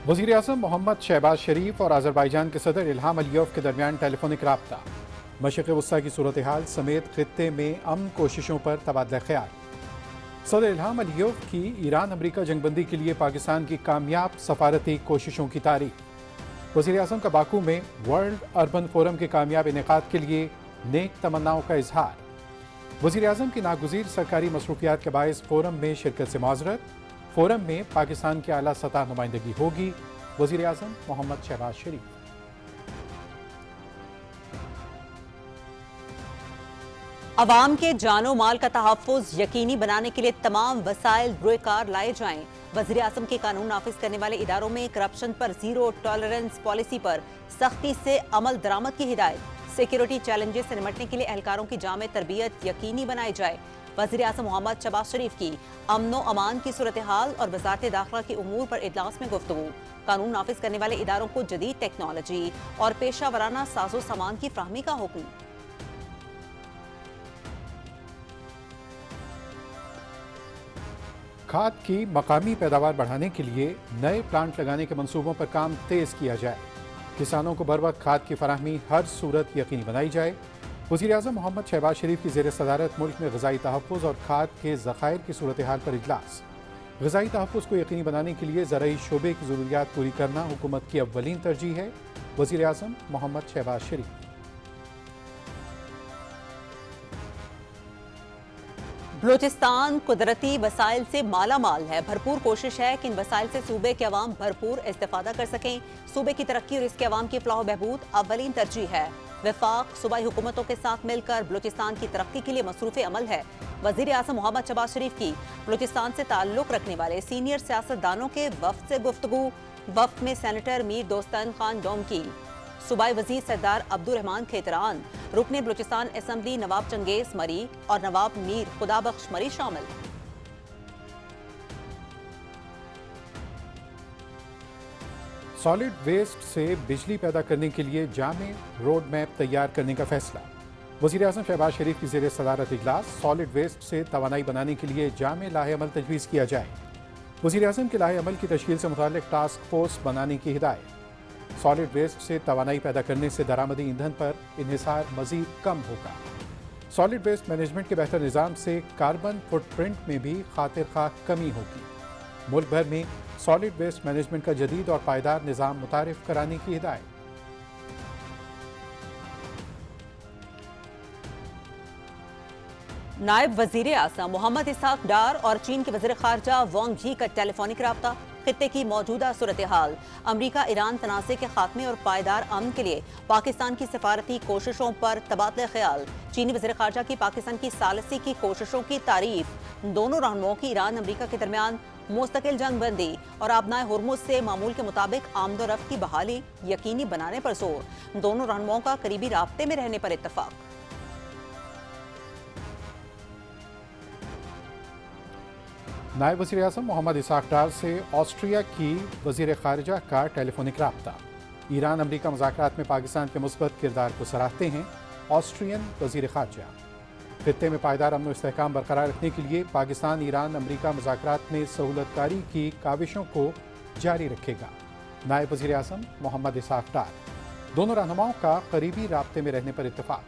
वज़ीर आज़म मोहम्मद शहबाज शरीफ और आज़रबाईजान के सदर इल्हाम अलीयव के दरमियान टेलीफोनिक राब्ता, मशरिक़ वस्ता की सूरत हाल समेत खित्ते में अमन कोशिशों पर तबादला ख्याल। सदर इल्हाम अलीयव की ईरान अमरीका जंगबंदी के लिए पाकिस्तान की कामयाब सफारती कोशिशों की तारीफ। वज़ीर आज़म का बाकू में वर्ल्ड अर्बन फोरम के कामयाब इनेकाद के लिए नेक तमन्नाओं का इजहार। वज़ीर आज़म की नागुज़ीर सरकारी मसरूफियात के बायस फोरम में शिरकत से माजरत। फोरम में पाकिस्तान की आला सतह नुमाइंदगी होगी। वज़ीर आज़म मोहम्मद शहबाज शरीफ। अवाम के जानो माल का तहफ़्फ़ुज़ यकीनी बनाने के लिए तमाम वसाइल रोएकार लाए जाएं। वज़ीर आज़म के कानून नाफिज करने वाले इदारों में करप्शन पर जीरो टॉलरेंस पॉलिसी पर सख्ती से अमल दरामद की हिदायत। सिक्योरिटी चैलेंजेस से निपटने के लिए एहलकारों की जामे तरबियत यकीनी बनाई जाए। वज़ीर आज़म मोहम्मद शहबाज शरीफ की अमनो अमान की सूरत हाल और वज़ारत दाखिला के उमूर पर इजलास में गुफ्तगू। कानून नाफिज करने वाले इदारों को जदीद टेक्नोलॉजी और पेशा वराना साजो सामान की फ्राहमी का हुक्म। खाद की मकामी पैदावार बढ़ाने के लिए नए प्लांट लगाने के मंसूबों पर काम तेज किया जाए। किसानों को बर वक्त खाद की फराहमी हर सूरत यकीनी बनाई जाए। वज़ीर आज़म मोहम्मद शहबाज शरीफ की ज़ेर सदारत मुल्क में ग़िज़ाई तहफ़्फ़ुज़ और खाद के ज़ख़ायर की सूरत हाल पर इजलास। ग़िज़ाई तहफ़्फ़ुज़ को यकीनी बनाने के लिए ज़राई शोबे की ज़रूरियात पूरी करना हुकूमत की अव्वलीन तरजीह है। वज़ीर आज़म मोहम्मद शहबाज शरीफ। बलूचिस्तान कुदरती वसाइल से माला माल है। भरपूर कोशिश है कि इन वसाइल से सूबे के अवाम भरपूर इस्तेफादा कर सकें। सूबे की तरक्की और इसके अवाम की फलाह बहबूद अव्वलीन तरजीह है। वफाक सूबाई हुकूमतों के साथ मिलकर बलूचिस्तान की तरक्की के लिए मसरूफ़ अमल है। वज़ीर आज़म मोहम्मद शहबाज शरीफ की बलूचिस्तान से ताल्लुक़ रखने वाले सीनियर सियासतदानों के वफ़द से गुफ्तगू। वफ़द में सेनेटर मीर दोस्तान खान डोम की, सूबाई वज़ीर सरदार अब्दुल रहमान खेतरान, रुकने बलूचिस्तान असम्बली नवाब चंगेज़ मरी और नवाब मीर खुदाबख्श मरी शामिल। सॉलिड वेस्ट से बिजली पैदा करने के लिए जामे रोड मैप तैयार करने का फैसला। वज़ीर आज़म शहबाज शरीफ की ज़ेर सदारत इजलास। सॉलिड वेस्ट से तवानाई बनाने के लिए जामे लाहे अमल तजवीज़ किया जाए। वज़ीर आज़म के लाहे अमल की तश्कील से मुताल्लिक़ टास्क फोर्स बनाने की हिदायत। सॉलिड वेस्ट से तवानाई पैदा करने से दरामदी ईंधन पर इन्हिसार मज़ीद कम होगा। सॉलिड वेस्ट मैनेजमेंट के बेहतर निज़ाम से कार्बन फुटप्रिंट में भी खातिर खा कमी होगी। मुल्क भर में सॉलिड वेस्ट मैनेजमेंट का जदीद और पायदार निज़ाम मुतारिफ कराने की हिदायत। नायब वज़ीर आज़म मोहम्मद इसहाक डार और चीन के वज़ीर ख़ारजा वांग यी का टेलीफोनिक राब्ता। खित्ते की मौजूदा सूरत हाल, अमरीका ईरान तनाज़े के खात्मे और पायदार अमन के लिए पाकिस्तान की सफारती कोशिशों पर तबादला ख्याल। चीनी वज़ीर ख़ारजा की पाकिस्तान की सालसी की कोशिशों की तारीफ। दोनों रहनुमाओं की ईरान अमरीका के दरमियान मुस्तकिल जंग बंदी और आबनाए हुर्मुज़ से मामूल के मुताबिक आमदोरफ्त की बहाली यकीनी बनाने पर जोर। दोनों रहनुमाओं का करीबी राब्ते में रहने पर इत्तफाक। नायब वज़ीर आज़म मोहम्मद इसहाक डार से ऑस्ट्रिया की वज़ीर ख़ारिजा का टेलीफोनिक राब्ता। ईरान अमरीका मुज़ाकरात में पाकिस्तान के मुस्बत किरदार को सराहते हैं ऑस्ट्रियन वज़ीर ख़ारिजा। खित्ते में पायदार अमन और इस्तेहकाम बरकरार रखने के लिए पाकिस्तान ईरान अमरीका मुज़ाकरात में सहूलतकारी की काविशों को जारी रखेगा। नायब वज़ीर आज़म मोहम्मद इसहाक डार। दोनों रहनुमाओं का करीबी राब्ते में रहने पर इत्तफाक।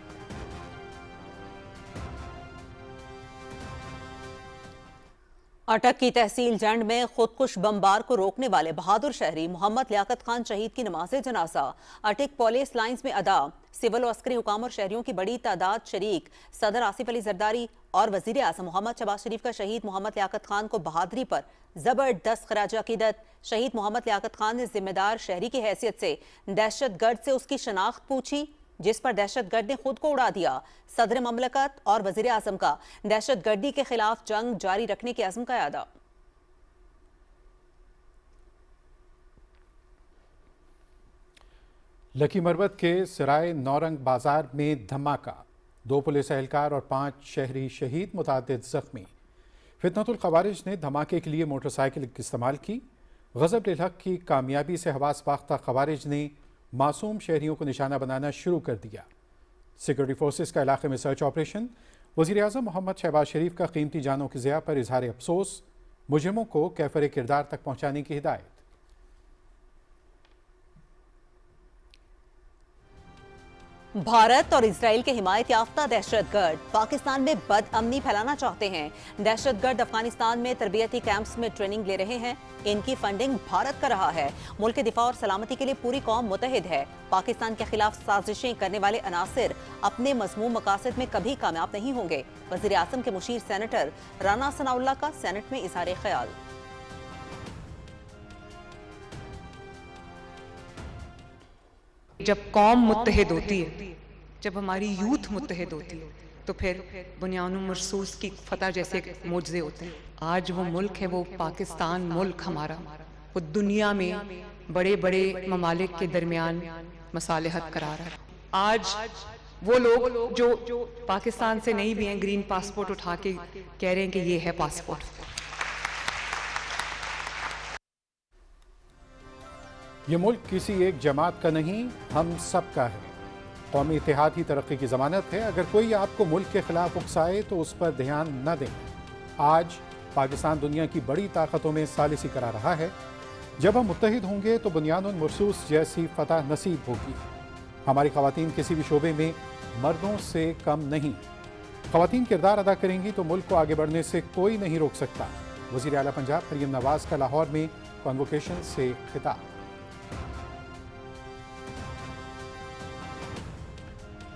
अटक की तहसील जंड में खुदकुश बमबार को रोकने वाले बहादुर शहरी मोहम्मद लियाकत खान शहीद की नमाज जनाजा अटक पुलिस लाइंस में अदा। सिविल और अस्करी हुकाम और शहरियों की बड़ी तादाद शरीक। सदर आसिफ अली जरदारी और वज़ीर आज़म मोहम्मद शहबाज शरीफ का शहीद मोहम्मद लियाकत खान को बहादुरी पर जबरदस्त खराज अकीदत। शहीद मोहम्मद लियाकत खान ने जिम्मेदार शहरी की हैसियत से दहशतगर्द से उसकी शनाख्त पूछी, जिस पर दहशतगर्द ने खुद को उड़ा दिया। सदर ममलकत और वज़ीर आज़म का दहशतगर्दी के खिलाफ जंग जारी रखने के अज़्म का यादा। लकी मरवत के सराय नौरंग बाजार में धमाका। 2 पुलिस एहलकार और 5 शहरी शहीद, मुतअद्दिद जख्मी। फितनतुल ख़वारिज ने धमाके के लिए मोटरसाइकिल इस्तेमाल की। ग़ज़ब लिल हक़ की कामयाबी से हवास बाख्ता ख़वारिज ने मासूम शहरियों को निशाना बनाना शुरू कर दिया। सिक्योरिटी फोर्सेस का इलाके में सर्च ऑपरेशन। वज़ीर आज़म मोहम्मद शहबाज शरीफ का कीमती जानों की ज़िया पर इजहार अफसोस। मुजरिमों को कैफर किरदार तक पहुँचाने की हिदायत। भारत और इजराइल के हिमायत याफ्ता दहशतगर्द पाकिस्तान में बदअमनी फैलाना चाहते हैं। दहशतगर्द अफगानिस्तान में तरबियती कैंप्स में ट्रेनिंग ले रहे हैं। इनकी फंडिंग भारत कर रहा है। मुल्क के दिफा और सलामती के लिए पूरी कौम मुतहिद है। पाकिस्तान के खिलाफ साजिशें करने वाले अनासिर अपने मज़मूम मकासद में कभी कामयाब नहीं होंगे। वज़ीर आज़म के मुशीर सेनेटर राना सनाउल्लाह का सेनेट में इज़हार ख्याल। जब कौम मुत्तहिद होती है, जब हमारी यूथ मुत्तहिद होती है, तो फिर बुनियानुल मरसूस की फतह जैसे मोजज़े होते हैं। आज वो मुल्क है, वो पाकिस्तान मुल्क हमारा, वो दुनिया में बड़े बड़े ममालिक के दरमियान मसालिहत करार है। आज वो लोग जो पाकिस्तान से नहीं भी हैं, ग्रीन पासपोर्ट उठा के कह रहे हैं कि ये है पासपोर्ट। ये मुल्क किसी एक जमात का नहीं, हम सब का है। कौमी इत्तेहाद ही तरक्की की ज़मानत है। अगर कोई आपको मुल्क के खिलाफ उकसाए तो उस पर ध्यान न दें। आज पाकिस्तान दुनिया की बड़ी ताकतों में सालिसी करा रहा है। जब हम मुत्तहिद होंगे तो बुनियानुल मरसूस जैसी फतह नसीब होगी। हमारी ख़वातीन किसी भी शोबे में मर्दों से कम नहीं। ख़वातीन किरदार अदा करेंगी तो मुल्क को आगे बढ़ने से कोई नहीं रोक सकता। वज़ीर आला पंजाब मरियम नवाज़ का लाहौर में कॉन्वोकेशन से खिताब।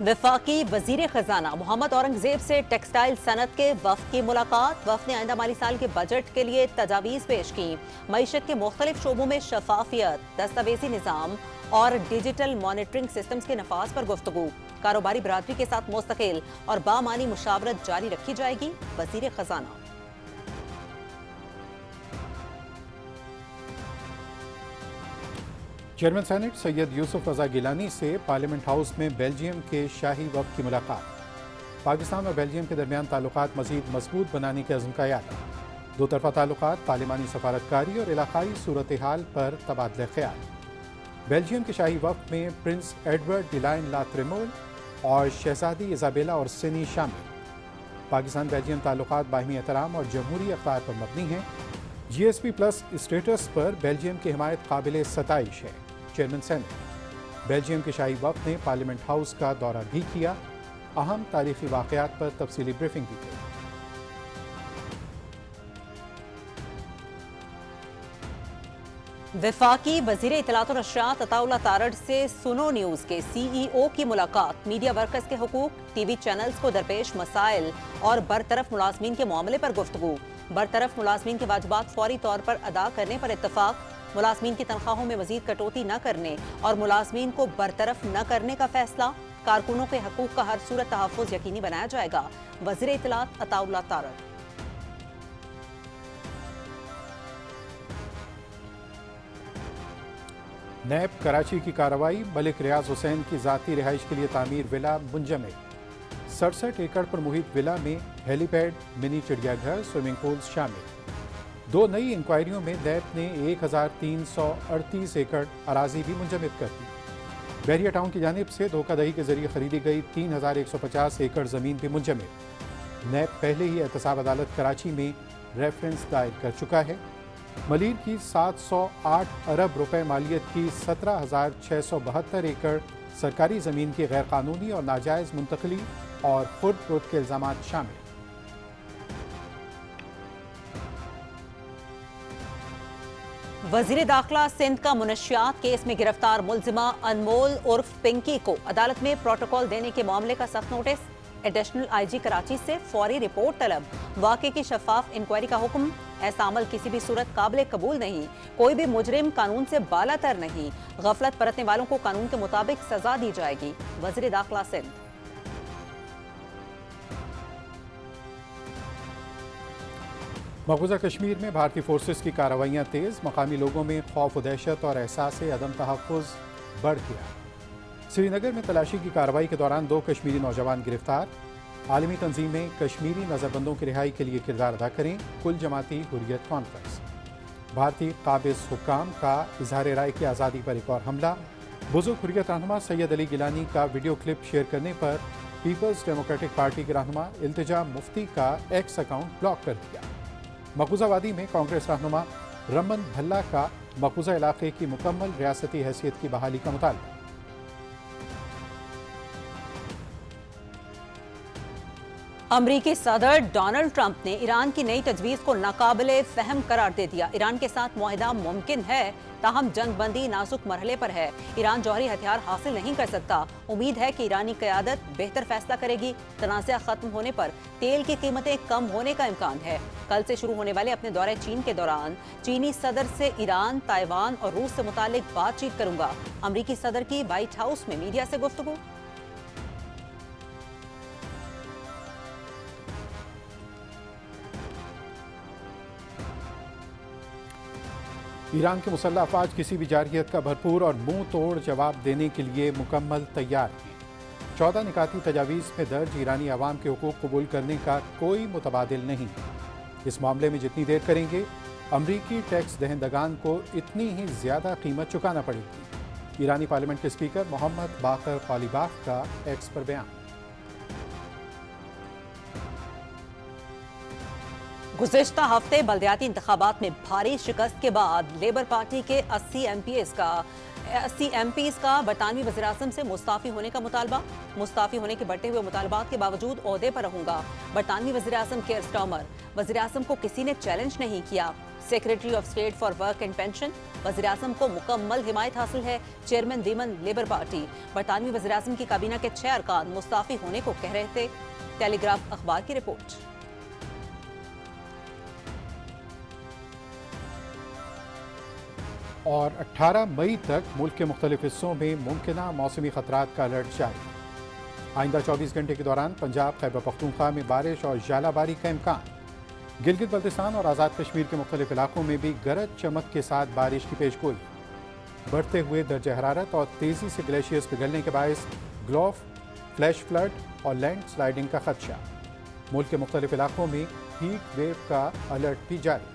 वफाकी वजीर खजाना मोहम्मद औरंगजेब से टेक्सटाइल सनत के वफ़द की मुलाकात। वफ़द ने आइंदा माली साल के बजट के लिए तजावीज़ पेश की। मईशत के मुख्तलिफ शोबों में शफाफियत, दस्तावेजी निज़ाम और डिजिटल मॉनिटरिंग सिस्टम्स के नफाज पर गुफ्तगू। कारोबारी बरादरी के साथ मुस्तकिल और बामानी मुशावरत जारी रखी जाएगी। वजीर खजाना। चेयरमैन सेनेट सैयद यूसुफ रजा गिलानी से पार्लियामेंट हाउस में बेल्जियम के शाही वफ़द की मुलाकात। पाकिस्तान और बेल्जियम के दरमियान ताल्लुकात मज़ीद मजबूत बनाने के अज़्म का याद। दो तरफ़ा ताल्लुकात, पार्लिमानी सफारतकारी और इलाकाई सूरत हाल पर तबादला ख्याल। बेल्जियम के शाही वफ़द में प्रिंस एडवर्ड डिलाइन ला त्रेमोल और शहजादी इजाबेला और सिनी शामिल। पाकिस्तान बेल्जियम ताल्लुकात बाहिमी एहतराम और जमहूरी अख्तार पर मबनी हैं। GSP+ स्टेटस पर बेल्जियम की हिमायत काबिल सताइश है। चेयरमैन सेनेट बेल्जियम के शाही वफ़द ने पार्लियामेंट हाउस का दौरा भी किया। अहम तारीखी वाक़यात पर तफसीली ब्रीफिंग की गई। वफाकी वज़ीर इत्तलात और नशरियात अताउल्लाह तारड़ से सुनो न्यूज़ के CEO की मुलाकात। मीडिया वर्कर्स के हुकूक, TV चैनल्स को दरपेश मसाइल और बरतरफ मुलाजमीन के मामले पर गुफ्तगू। बरतरफ मुलाजमीन के वाजिबात फौरी तौर पर अदा करने पर इत्तफाक। मुलाजमीन की तनख्वाहों में मजीद कटौती न करने और मुलाजमीन को बरतरफ न करने का फैसला। कारकुनों के हकूक का हर सूरत तहफ़्फ़ुज़ यकीनी बनाया जाएगा। वज़ीर इत्तलात अताउल्लाह तारड़। नैब कराची की कार्रवाई। मलिक रियाज हुसैन की ज़ाती रिहाइश के लिए तामीर विला मुंजमद। 67 एकड़ पर मुहित विला में हेलीपैड, मिनी चिड़ियाघर, स्विमिंग पूल्स शामिल। दो नई इंक्वायरियों में नैब ने 1338 एकड़ अराजी भी मुंजमद कर दी। बहरिया टाउन की जानिब से धोखाधड़ी के जरिए खरीदी गई 3150 एकड़ ज़मीन भी मुंजमद। नैब पहले ही एहतसाब अदालत कराची में रेफरेंस दायर कर चुका है। मलिर की 708 अरब रुपए मालियत की 17,672 एकड़ सरकारी ज़मीन की गैर कानूनी और नाजायज़ मुंतकली और खुर्द फरोख्त के इल्ज़ामात शामिल। वज़ीर दाखिला सिंध का मुनशियात केस में गिरफ्तार मुलजिमा अनमोल उर्फ पिंकी को अदालत में प्रोटोकॉल देने के मामले का सख्त नोटिस। एडिशनल IG कराची से फौरी रिपोर्ट तलब। वाक़े की शफाफ इंक्वायरी का हुक्म। ऐसा अमल किसी भी सूरत काबिल कबूल नहीं। कोई भी मुजरिम कानून से बालातर नहीं। गफलत बरतने वालों को कानून के मुताबिक सजा दी जाएगी। वज़ीर दाखिला सिंध। मकबूजा कश्मीर में भारतीय फोर्सेस की कार्रवाइयाँ तेज़। मकामी लोगों में खौफ व दहशत और एहसास अदम तहफ़्फ़ुज़ बढ़ गया। श्रीनगर में तलाशी की कार्रवाई के दौरान 2 कश्मीरी नौजवान गिरफ्तार। आलमी तंजीमें कश्मीरी नज़रबंदों की रिहाई के लिए किरदार अदा करें। कुल जमाती हुर्रियत कॉन्फ्रेंस। भारतीय काबिज़ हुक्काम का इजहार राय की आज़ादी पर एक और हमला। बुज़ुर्ग हुर्रियत रहनुमा सैयद अली गिलानी का वीडियो क्लिप शेयर करने पर पीपल्स डेमोक्रेटिक पार्टी के रहनुमा इल्तिजा मुफ्ती का एक्स अकाउंट ब्लॉक कर दिया। मकबूजा वादी में कांग्रेस रहनुमा रमन भल्ला का मकबूजा इलाके की मुकम्मल रियासती हैसियत की बहाली का मुतालबा। امریکی صدر ڈونلڈ ٹرمپ نے ایران کی نئی تجویز کو ناقابل فہم قرار دے دیا۔ ایران کے ساتھ معاہدہ ممکن ہے، تاہم جنگ بندی نازک مرحلے پر ہے۔ ایران جوہری ہتھیار حاصل نہیں کر سکتا۔ امید ہے کہ ایرانی قیادت بہتر فیصلہ کرے گی۔ تنازع ختم ہونے پر تیل کی قیمتیں کم ہونے کا امکان ہے۔ کل سے شروع ہونے والے اپنے دورے چین کے دوران چینی صدر سے ایران، تائیوان اور روس سے متعلق بات چیت کروں گا۔ امریکی صدر کی وائٹ ہاؤس میں میڈیا سے گفتگو۔ ایران کے مسلح افواج کسی بھی جارحیت کا بھرپور اور منہ توڑ جواب دینے کے لیے مکمل تیار ہیں۔ 14 نکاتی تجاویز میں درج ایرانی عوام کے حقوق قبول کرنے کا کوئی متبادل نہیں۔ اس معاملے میں جتنی دیر کریں گے، امریکی ٹیکس دہندگان کو اتنی ہی زیادہ قیمت چکانا پڑے گی۔ ایرانی پارلیمنٹ کے اسپیکر محمد باقر قالیباف کا ایکس پر بیان۔ گزشتہ ہفتے بلدیاتی انتخابات میں بھاری شکست کے بعد لیبر پارٹی کے 80 ایم پیز کا برطانوی وزیراعظم سے مستعفی ہونے کا مطالبہ۔ مستعفی ہونے کے بڑھتے ہوئے مطالبات کے باوجود عہدے پر رہوں گا۔ برطانوی وزیراعظم کیئر سٹارمر: وزیراعظم کو کسی نے چیلنج نہیں کیا۔ Secretary of state for work and pension: وزیراعظم کو مکمل حمایت حاصل ہے۔ چیئرمین ویمن لیبر پارٹی: برطانوی وزیراعظم کی کابینہ کے 6 ارکان مستعفی ہونے کو کہہ رہے تھے۔ ٹیلی گراف اخبار کی رپورٹ۔ اور 18 مئی تک ملک کے مختلف حصوں میں ممکنہ موسمی خطرات کا الرٹ جاری۔ آئندہ 24 گھنٹے کے دوران پنجاب، خیبر پختونخوا میں بارش اور ژالہ باری کا امکان۔ گلگت بلتستان اور آزاد کشمیر کے مختلف علاقوں میں بھی گرج چمک کے ساتھ بارش کی پیش گوئی۔ بڑھتے ہوئے درجہ حرارت اور تیزی سے گلیشیئرز پگھلنے کے باعث گلف، فلیش فلڈ اور لینڈ سلائیڈنگ کا خدشہ۔ ملک کے مختلف علاقوں میں ہیٹ ویو کا الرٹ بھی جاری۔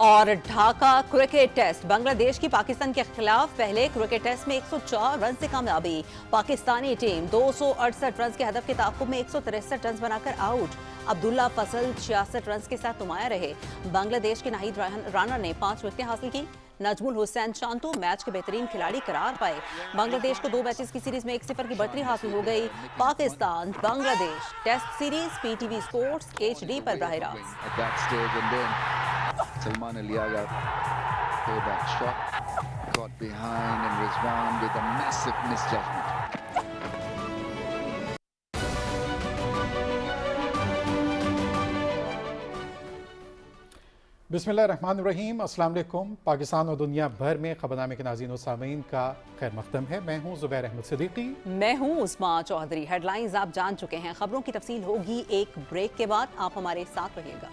اور ڈھاکہ کرکٹ ٹیسٹ، بنگلہ دیش کی پاکستان کے خلاف پہلے کرکٹ ٹیسٹ میں 104 رنز سے کامیابی۔ پاکستانی ٹیم 268 رنز کے ہدف کے تعاقب میں 163 رنز بنا کر آؤٹ۔ عبداللہ فضل 66 رنز کے ساتھ نمایاں رہے۔ بنگلہ دیش کے ناہید رانا نے 5 وکٹیں حاصل کی۔ نجم الحسین چانتو میچ کے بہترین کھلاڑی قرار پائے۔ بنگلہ دیش کو 2 میچز کی سیریز میں 1-0 کی برتری حاصل ہو گئی۔ پاکستان بنگلہ دیش ٹیسٹ سیریز پی ٹی وی سپورٹس HD پر براہ راست۔ Salman Aliaga played that shot, got behind, and Rizwan with a massive misjudgment. بسم اللہ الرحمن الرحیم، السلام علیکم۔ پاکستان اور دنیا بھر میں خبرنامے کے ناظرین و سامعین کا خیر مقدم ہے۔ میں ہوں زبیر احمد صدیقی۔ میں ہوں عثما چودھری۔ ہیڈ لائنز آپ جان چکے ہیں، خبروں کی تفصیل ہوگی ایک بریک کے بعد، آپ ہمارے ساتھ رہیے گا۔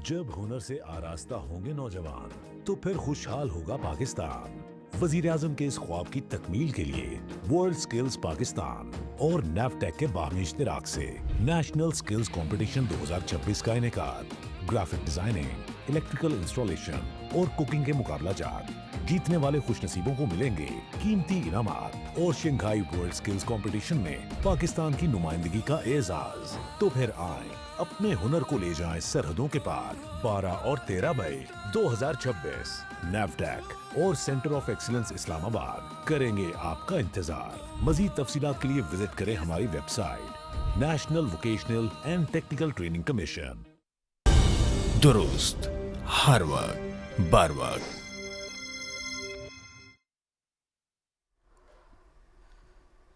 جب ہنر سے آراستہ ہوں گے نوجوان تو پھر خوشحال ہوگا پاکستان۔ وزیر اعظم کے اس خواب کی تکمیل کے لیے ورلڈ سکلز پاکستان اور نیفٹیک کے باہمی اشتراک سے نیشنل سکلز کمپٹیشن 2026 کا انعقاد۔ گرافک ڈیزائننگ، الیکٹریکل انسٹالیشن اور کوکنگ کے مقابلہ جات۔ جیتنے والے خوش نصیبوں کو ملیں گے قیمتی انعامات اور شنگھائی ورلڈ سکلز کمپٹیشن میں پاکستان کی نمائندگی کا اعزاز۔ تو پھر آئیں، اپنے ہنر کو لے جائیں سرحدوں کے پار۔ 12 اور 13 مئی 2026 نیفٹیک اور سینٹر آف ایکسلنس اسلام آباد کریں گے آپ کا انتظار۔ مزید تفصیلات کے لیے وزٹ کریں ہماری website National Vocational and Technical Training Commission. درست، ہر وقت، بر وقت۔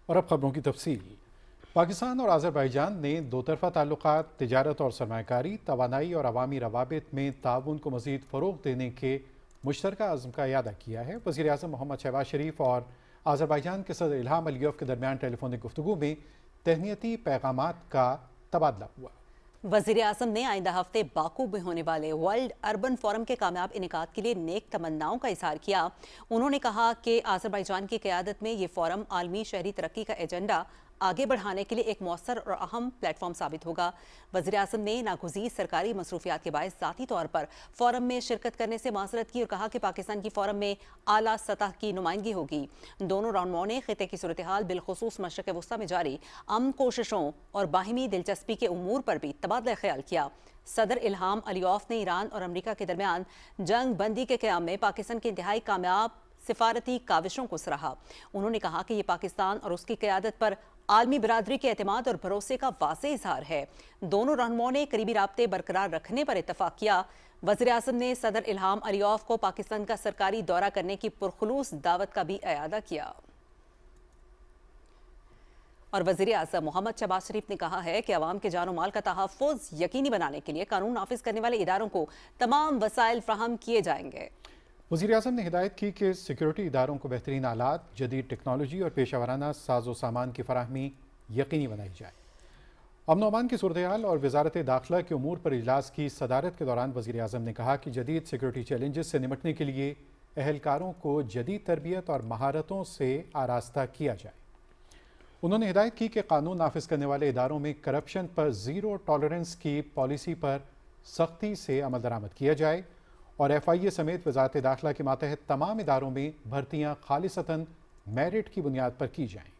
اور اب خبروں کی تفصیل۔ پاکستان اور آذربائیجان نے دو طرفہ تعلقات، تجارت اور سرمایہ کاری، توانائی اور عوامی روابط میں تعاون کو مزید فروغ دینے کے مشترکہ عزم کا اعادہ کیا ہے۔ وزیر اعظم محمد شہباز شریف اور آذربائیجان کے صدر الہام علیوف کے درمیان ٹیلی فونک گفتگو میں تہنیتی پیغامات کا تبادلہ ہوا۔ وزیر اعظم نے آئندہ ہفتے باکو میں ہونے والے ورلڈ اربن فورم کے کامیاب انعقاد کے لیے نیک تمناؤں کا اظہار کیا۔ انہوں نے کہا کہ آذربائیجان کی قیادت میں یہ فورم عالمی شہری ترقی کا ایجنڈا آگے بڑھانے کے لیے ایک مؤثر اور اہم پلیٹ فارم ثابت ہوگا۔ وزیر اعظم نے ناگزیر سرکاری مصروفیات کے باعث ذاتی طور پر فورم میں شرکت کرنے سے معذرت کی اور کہا کہ پاکستان کی فورم میں اعلیٰ سطح کی نمائندگی ہوگی۔ دونوں رہنماؤں نے خطے کی صورتحال بالخصوص مشرق وسطیٰ میں جاری امن کوششوں اور باہمی دلچسپی کے امور پر بھی تبادلہ خیال کیا۔ صدر الہام علیوف نے ایران اور امریکہ کے درمیان جنگ بندی کے قیام میں پاکستان کی انتہائی کامیاب سفارتی کاوشوں کو سراہا۔ انہوں نے کہا کہ یہ پاکستان اور اس کی قیادت پر عالمی برادری کے اعتماد اور بھروسے کا واضح اظہار ہے۔ دونوں رہنماؤں نے قریبی رابطے برقرار رکھنے پر اتفاق کیا۔ وزیر اعظم نے صدر الہام علیوف کو پاکستان کا سرکاری دورہ کرنے کی پرخلوص دعوت کا بھی اعادہ کیا۔ اور وزیر اعظم محمد شہباز شریف نے کہا ہے کہ عوام کے جان و مال کا تحفظ یقینی بنانے کے لیے قانون نافذ کرنے والے اداروں کو تمام وسائل فراہم کیے جائیں گے۔ وزیر اعظم نے ہدایت کی کہ سیکیورٹی اداروں کو بہترین آلات، جدید ٹیکنالوجی اور پیشہ ورانہ ساز و سامان کی فراہمی یقینی بنائی جائے۔ امن و امان کی صورتحال اور وزارت داخلہ کے امور پر اجلاس کی صدارت کے دوران وزیر اعظم نے کہا کہ جدید سیکیورٹی چیلنجز سے نمٹنے کے لیے اہلکاروں کو جدید تربیت اور مہارتوں سے آراستہ کیا جائے۔ انہوں نے ہدایت کی کہ قانون نافذ کرنے والے اداروں میں کرپشن پر زیرو ٹالرنس کی پالیسی پر سختی سے عمل درآمد کیا جائے اور ایف آئی اے سمیت وزارت داخلہ کے ماتحت تمام اداروں میں بھرتیاں خالصتاً میرٹ کی بنیاد پر کی جائیں۔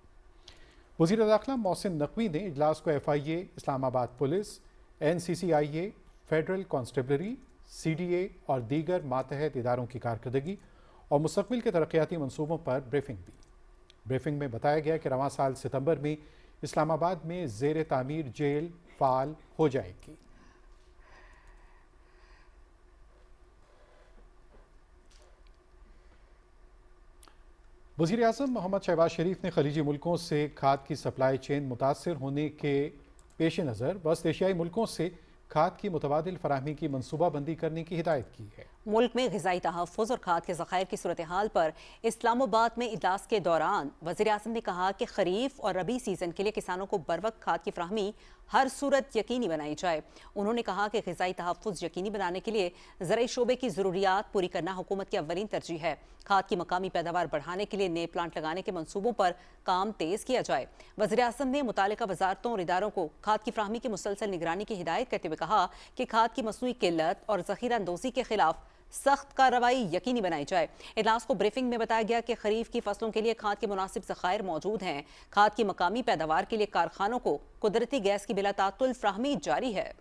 وزیر داخلہ محسن نقوی نے اجلاس کو F I A, Islamabad police, N C C I A, federal constabulary, C D A اور دیگر ماتحت اداروں کی کارکردگی اور مستقبل کے ترقیاتی منصوبوں پر بریفنگ دی۔ بریفنگ میں بتایا گیا کہ رواں سال ستمبر میں اسلام آباد میں زیر تعمیر جیل فعال ہو جائے گی۔ وزیر اعظم محمد شہباز شریف نے خلیجی ملکوں سے کھاد کی سپلائی چین متاثر ہونے کے پیش نظر وسط ایشیائی ملکوں سے کھاد کی متبادل فراہمی کی منصوبہ بندی کرنے کی ہدایت کی ہے۔ ملک میں غذائی تحفظ اور کھاد کے ذخائر کی صورتحال پر اسلام آباد میں اجلاس کے دوران وزیر اعظم نے کہا کہ خریف اور ربی سیزن کے لیے کسانوں کو بروقت کھاد کی فراہمی ہر صورت یقینی بنائی جائے۔ انہوں نے کہا کہ غذائی تحفظ یقینی بنانے کے لیے زرعی شعبے کی ضروریات پوری کرنا حکومت کی اولین ترجیح ہے۔ کھاد کی مقامی پیداوار بڑھانے کے لیے نئے پلانٹ لگانے کے منصوبوں پر کام تیز کیا جائے۔ وزیر اعظم نے متعلقہ وزارتوں اور اداروں کو کھاد کی فراہمی کی مسلسل نگرانی کی ہدایت کرتے ہوئے کہا کہ کھاد کی مصنوعی قلت اور ذخیرہ اندوزی کے خلاف سخت کارروائی یقینی بنائی جائے۔ اجلاس کو بریفنگ میں بتایا گیا کہ خریف کی فصلوں کے لیے کھاد کے مناسب ذخائر موجود ہیں۔ کھاد کی مقامی پیداوار کے لیے کارخانوں کو قدرتی گیس کی بلا تعطل فراہمی جاری ہے۔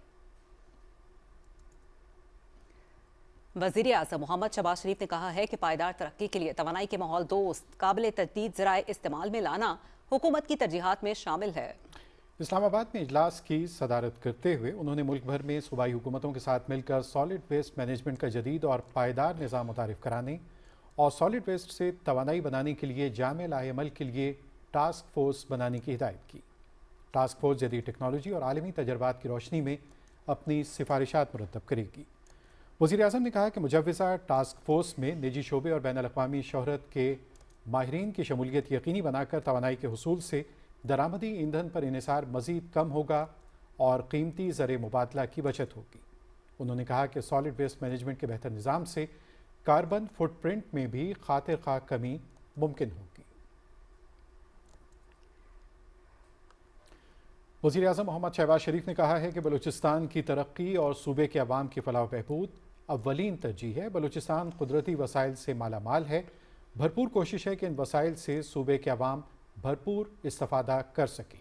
وزیر اعظم محمد شہباز شریف نے کہا ہے کہ پائیدار ترقی کے لیے توانائی کے ماحول دوست قابل تجدید ذرائع استعمال میں لانا حکومت کی ترجیحات میں شامل ہے۔ اسلام آباد میں اجلاس کی صدارت کرتے ہوئے انہوں نے ملک بھر میں صوبائی حکومتوں کے ساتھ مل کر سالڈ ویسٹ مینجمنٹ کا جدید اور پائیدار نظام متعارف کرانے اور سالڈ ویسٹ سے توانائی بنانے کے لیے جامع لائحہ عمل کے لیے ٹاسک فورس بنانے کی ہدایت کی۔ ٹاسک فورس جدید ٹیکنالوجی اور عالمی تجربات کی روشنی میں اپنی سفارشات مرتب کرے گی۔ وزیر اعظم نے کہا کہ مجوزہ ٹاسک فورس میں نجی شعبے اور بین الاقوامی شہرت کے ماہرین کی شمولیت یقینی بنا کر توانائی کے حصول سے درآمدی ایندھن پر انحصار مزید کم ہوگا اور قیمتی زر مبادلہ کی بچت ہوگی۔ انہوں نے کہا کہ سالڈ ویسٹ مینجمنٹ کے بہتر نظام سے کاربن فٹ پرنٹ میں بھی خاطر خواہ کمی ممکن ہوگی۔ وزیر اعظم محمد شہباز شریف نے کہا ہے کہ بلوچستان کی ترقی اور صوبے کے عوام کی فلاح و بہبود اولین ترجیح ہے۔ بلوچستان قدرتی وسائل سے مالا مال ہے۔ بھرپور کوشش ہے کہ ان وسائل سے صوبے کے عوام بھرپور استفادہ کر سکیں۔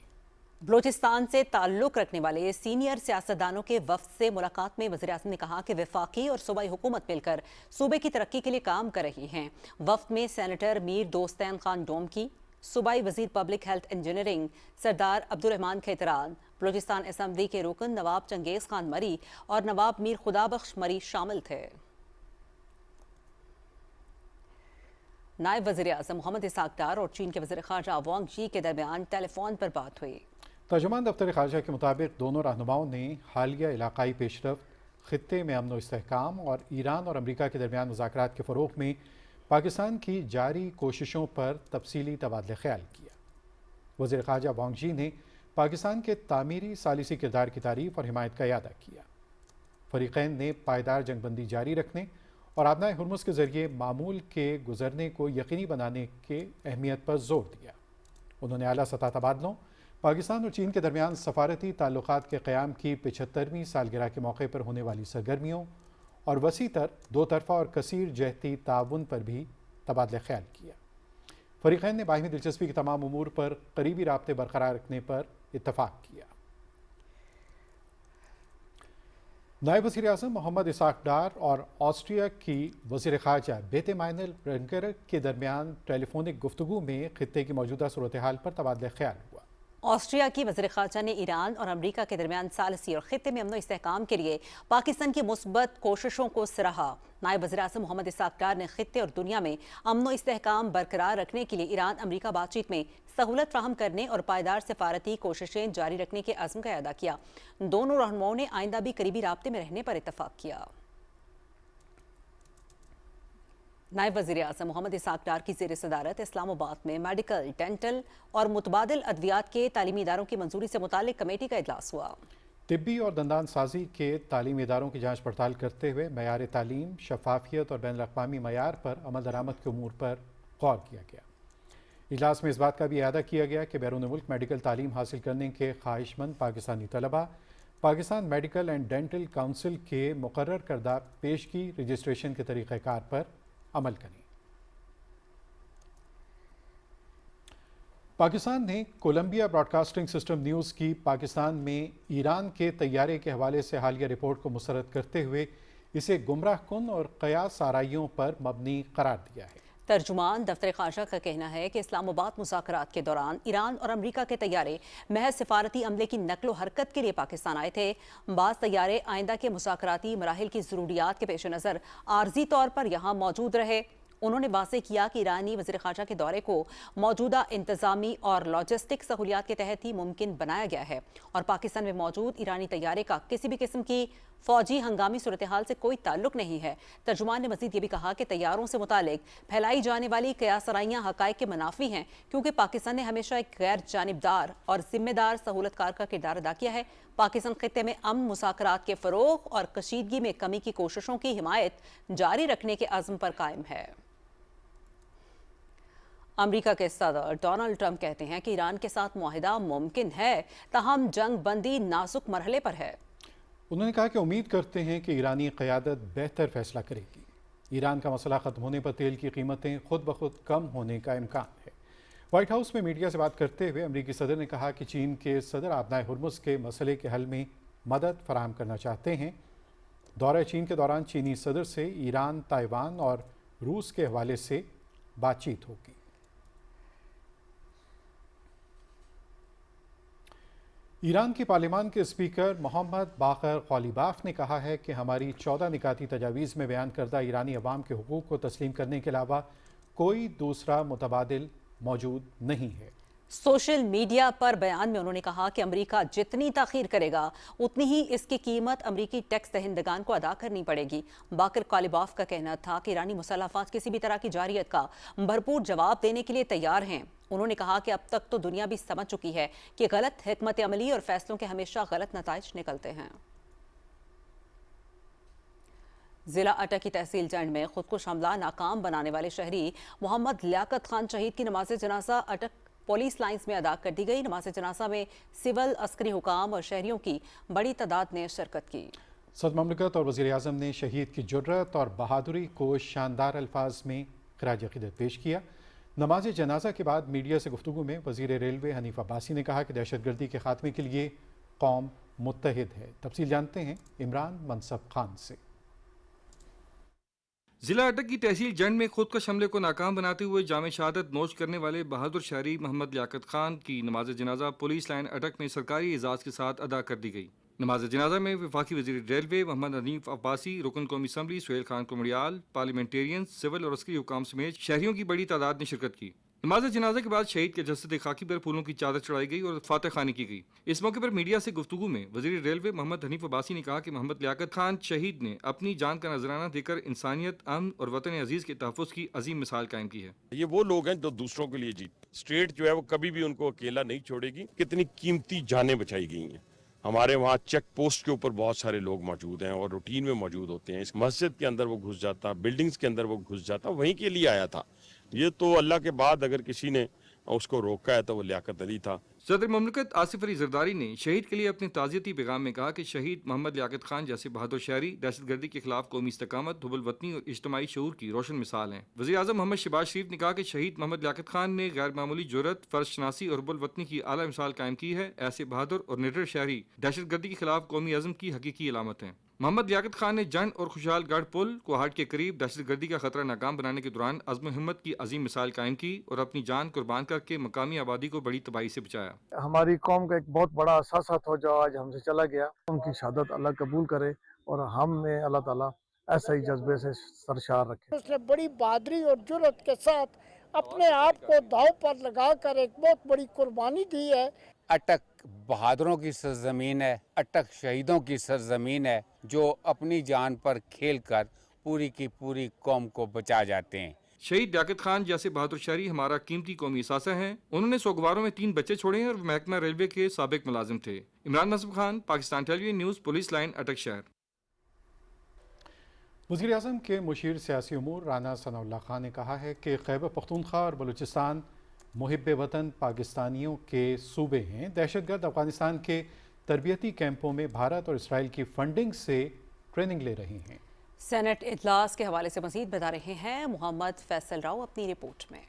بلوچستان سے تعلق رکھنے والے سینئر سیاستدانوں کے وفد سے ملاقات میں وزیر اعظم نے کہا کہ وفاقی اور صوبائی حکومت مل کر صوبے کی ترقی کے لیے کام کر رہی ہیں۔ وفد میں سینیٹر میر دوستین خان ڈومکی، صوبائی وزیر پبلک ہیلتھ انجینئرنگ سردار عبدالرحمان کھیتران، بلوچستان اسمبلی کے رکن نواب چنگیز خان مری اور نواب میر خدا بخش مری شامل تھے۔ نائب وزیر اعظم محمد اسحاق ڈار اور چین کے وزیر خارجہ وانگ جی کے درمیان ٹیلی فون پر بات ہوئی۔ ترجمان دفتر خارجہ کے مطابق دونوں رہنماؤں نے حالیہ علاقائی پیش رفت، خطے میں امن و استحکام اور ایران اور امریکہ کے درمیان مذاکرات کے فروغ میں پاکستان کی جاری کوششوں پر تفصیلی تبادلہ خیال کیا۔ وزیر خارجہ وانگ جی نے پاکستان کے تعمیری ثالثی کردار کی تعریف اور حمایت کا اعادہ کیا۔ فریقین نے پائیدار جنگ بندی جاری رکھنے اور آبنائے ہرمز کے ذریعے معمول کے گزرنے کو یقینی بنانے کے اہمیت پر زور دیا۔ انہوں نے اعلیٰ سطح تبادلوں، पाकिस्तान और चीन के दरमियान सफारती ताल्लुकात के क़याम की 75वीं सालगिरह के मौके पर होने वाली सरगर्मियों और वसी तर दो तरफ़ा और कसीर जहती ताउन पर भी तबादला ख्याल किया। फ़रीक़ैन ने बाहिमी दिलचस्पी के तमाम उमूर पर करीबी राब्ते बरकरार रखने पर इत्तफ़ाक़ किया। नायब वज़ीर आज़म मोहम्मद इसाक डार और ऑस्ट्रिया की वज़ीर ख़ारजा बेते माइनल ब्रेंगर के दरमियान टेलीफोनिक गुफ्तगू में ख़ित्ते की मौजूदा सूरत हाल पर तबादला ख्याल हुआ। ऑस्ट्रिया की वज़ीर ख़ारजा ने ईरान और अमरीका के दरमियान सालसी और खित्ते में अमन और इस्तेहकाम के लिए पाकिस्तान की मुस्बत कोशिशों को सराहा। नायब वज़ीर आज़म मोहम्मद इसाक डार ने खित्ते और दुनिया में अमन और इस्तेहकाम बरकरार रखने के लिए ईरान अमरीका बातचीत में सहूलत फ्राहम करने और पायदार सफारती कोशिशें जारी रखने के अज़्म का अदा किया। दोनों रहनुमाओं ने आइंदा भी करीबी राब्ते में रहने पर इत्तफ़ाक़ किया। नायब वज़ीर आज़म मोहम्मद इसाक डार की ज़ेर सदारत इस्लामाबाद में मेडिकल, डेंटल और मुतबादिल अद्वियात के तालीमी इदारों की मंजूरी से मुताल्लिक़ कमेटी का इजलास हुआ। तिब्बी और दंदान साजी के तालीमी इदारों की जांच पड़ताल करते हुए मयार तालीम, शफाफियत और बैनुल-अक़वामी मयार पर अमल दरामद के उमूर पर गौर किया गया। इजलास में इस बात का भी अदा किया गया कि बैरून मुल्क मेडिकल तालीम हासिल करने के ख्वाहिशमंद पाकिस्तानी तलबा Pakistan medical and dental council के मुकर्रर करदा पेशगी रजिस्ट्रेशन के तरीक़ाकार पर अमल करें। पाकिस्तान ने कोलंबिया ब्रॉडकास्टिंग सिस्टम न्यूज़ की पाकिस्तान में ईरान के तैयारे के हवाले से हालिया रिपोर्ट को मुस्तरद करते हुए इसे गुमराह कुन और क़यास आराइयों पर मबनी करार दिया है। तर्जुमान दफ्तर ख़ारजा का कहना है कि इस्लामाबाद मुज़ाकरात के दौरान ईरान और अमरीका के तैयारे महज सिफारती अमले की नकलो हरकत के लिए पाकिस्तान आए थे। बाज़ तैयारे आइंदा के मुज़ाकराती मराहिल की ज़रूरियात के पेश नज़र आर्जी तौर पर यहाँ मौजूद रहे। उन्होंने वाज़ेह किया कि ईरानी वज़ीर ख़ारजा के दौरे को मौजूदा इंतज़ामी और लॉजिस्टिक सहूलियात के तहत ही मुमकिन बनाया गया है और पाकिस्तान में मौजूद ईरानी तैयारे का किसी भी किस्म की फ़ौजी हंगामी सूरत हाल से कोई ताल्लुक नहीं है। तर्जुमान ने मज़ीद ये भी कहा कि तैयारों से मुतालिक फैलाई जाने वाली क़यासराइयाँ हक़ाइक़ के मुनाफ़ी हैं, क्योंकि पाकिस्तान ने हमेशा एक गैर जानिबदार और ज़िम्मेदार सहूलतकार का किरदार अदा किया है। पाकिस्तान खित्ते में अमन, मुज़ाकरात के फ़रोग़ और कशीदगी में कमी की कोशिशों की हिमायत जारी रखने के अज़्म पर कायम है। अमरीका के सदर डोनाल्ड ट्रंप कहते हैं कि ईरान के साथ मुआहिदा मुमकिन है, ताहम जंग बंदी नाजुक मरहले पर है। उन्होंने कहा कि उम्मीद करते हैं कि ईरानी क़यादत बेहतर फैसला करेगी। ईरान का मसला ख़त्म होने पर तेल की कीमतें खुद ब खुद कम होने का इम्कान है। व्हाइट हाउस में मीडिया से बात करते हुए अमरीकी सदर ने कहा कि चीन के सदर आबनाए हुर्मुज़ के मसले के हल में मदद फराहम करना चाहते हैं। दौरा चीन के दौरान चीनी सदर से ईरान, ताइवान और रूस के हवाले से बातचीत होगी। ईरान की पार्लियामान के स्पीकर मोहम्मद बाकर ग़ालिबाफ ने कहा है कि हमारी 14 निकाती तजावीज़ में बयान करदा ईरानी अवाम के हुकूक़ को तस्लीम करने के अलावा कोई दूसरा मुतबादिल मौजूद नहीं है। सोशल मीडिया पर बयान में उन्होंने कहा कि अमेरिका जितनी ताख़ीर करेगा उतनी ही इसकी कीमत अमेरिकी टैक्स दहिंदगान को अदा करनी पड़ेगी। बाकर ग़ालिबाफ का कहना था कि ईरानी मुसल्लफ़ात किसी भी तरह की जारियत का भरपूर जवाब देने के लिए तैयार हैं। उन्होंने कहा कि अब तक तो दुनिया भी समझ चुकी है कि गलत हिकमत अमली और फैसलों के हमेशा गलत नताइज निकलते हैं। जिला अटक की तहसील जंड में खुदकुश हमला नाकाम बनाने वाले शहरी मोहम्मद लियाकत खान शहीद की नमाज जनाजा अटक पुलिस लाइंस में अदा कर दी गई। नमाज जनाजा में सिविल, अस्करी हुकाम और शहरियों की बड़ी तादाद ने शिरकत की। सदर ममलकत और वज़ीर आज़म ने शहीद की जुर्रत और बहादुरी को शानदार अल्फाज में ख़राज अक़ीदत पेश किया। नमाज जनाजा के बाद मीडिया से गुफ्तगू में वज़ीर रेलवे हनीफ अब्बासी ने कहा कि दहशतगर्दी के खात्मे के लिए कौम मुत्तहिद है। तफसील जानते हैं इमरान मनसब खान से। जिला अटक की तहसील जंड में खुदकश हमले को नाकाम बनाते हुए जामे शहादत नोश करने वाले बहादुर शहरी मोहम्मद लियाकत खान की नमाज जनाजा पुलिस लाइन अटक में सरकारी एजाज़ के साथ अदा कर दी गई। नमाज जनाजा में वफाकी वज़ीर रेलवे मोहम्मद हनीफ अब्बासी, रुकन कौमी assembly Suhail Khan Kumrial, parliamentarian, civil और अस्करी हुकाम समेत शहरियों की बड़ी तादाद ने शिरकत की। नमाज जनाजा के बाद शहीद के जसद खाकी पर फूलों की चादर चढ़ाई गई और फातह खानी की गई। इस मौके पर मीडिया से गुफ्तगू में वज़ीर रेलवे मोहम्मद हनीफ अब्बासी ने कहा कि मोहम्मद लियाकत खान शहीद ने अपनी जान का नजराना देकर इंसानियत, अमन और वतन अजीज के तहफ़्फ़ुज़ की अजीम मिसाल कायम की है। ये वो लोग हैं जो दूसरों के लिए जीत, स्टेट जो है वो कभी भी उनको अकेला नहीं छोड़ेगी। कितनी कीमती जानें बचाई गई हैं। हमारे वहाँ चेक पोस्ट के ऊपर बहुत सारे लोग मौजूद हैं और रूटीन में मौजूद होते हैं। इस मस्जिद के अंदर वो घुस जाता, बिल्डिंग्स के अंदर वो घुस जाता, वहीं के लिए आया था। ये तो अल्लाह के बाद अगर किसी ने और उसको रोका है तो वो लियाकत अली था। सदर मुमलिकत आसिफ अली जरदारी ने शहीद के लिए अपने ताज़ियती पैगाम में कहा कि शहीद मोहम्मद लियाकत खान जैसे बहादुर शहरी दहशत गर्दी के खिलाफ कौमी इस्तकामत, हुब्बुल वतनी और इज्तिमाई शऊर की रोशन मिसाल हैं। वज़ीर आज़म मोहम्मद शहबाज शरीफ ने कहा कि शहीद मोहम्मद लियाकत खान ने गैर मामूली जुर्रत, फर्ज शनासी और हुब्बुल वतनी की आला मिसाल कायम की है। ऐसे बहादुर और निडर शहरी दहशत गर्दी के खिलाफ कौमी अज़म की हकीकी अलामत हैं। मोहम्मद लियाकत खान ने जन और खुशहाल गढ़ पुल कोहाट के करीब दहशत गर्दी का खतरा नाकाम बनाने के दौरान अज़्म हिम्मत की अजीम मिसाल कायम की और अपनी जान कुर्बान करके मकामी आबादी को बड़ी तबाही से बचाया। हमारी कौम का एक बहुत बड़ा असासा था जो आज हमसे चला गया। उनकी शहादत अल्लाह कबूल करे और हमें अल्लाह ताला ऐसा ही जज्बे से सरशार रखे। उसने बड़ी बहादुरी और जुर्रत के साथ अपने आप को दांव पर लगाकर एक बहुत बड़ी कुर्बानी दी है। अटक बहादुरों की सरजमीन है, अटक शहीदों की सरजमीन है जो अपनी जान पर खेल कर पूरी की पूरी कौम को बचा जाते हैं। शहीद लियाकत खान जैसे बहादुर शहरी हमारा कीमती कौमी असासा हैं। उन्होंने सोगवारों में 3 बच्चे छोड़े हैं और महकमा रेलवे के साबिक मुलाजिम थे। इमरान नज़म Khan, Pakistan television news, police line, अटक शहर। वज़ीर आज़म के मुशीर सियासी उमूर राना सनाउल्लाह खान ने कहा है कि खैबर पख्तूनख्वा और बलूचिस्तान मुहिब वतन पाकिस्तानियों के सूबे हैं। दहशतगर्द अफगानिस्तान के तरबियती कैंपों में भारत और इसराइल की फंडिंग से ट्रेनिंग ले रही हैं। सेनेट इजलास के हवाले से मजीद बता रहे हैं मोहम्मद फैसल राव अपनी रिपोर्ट में।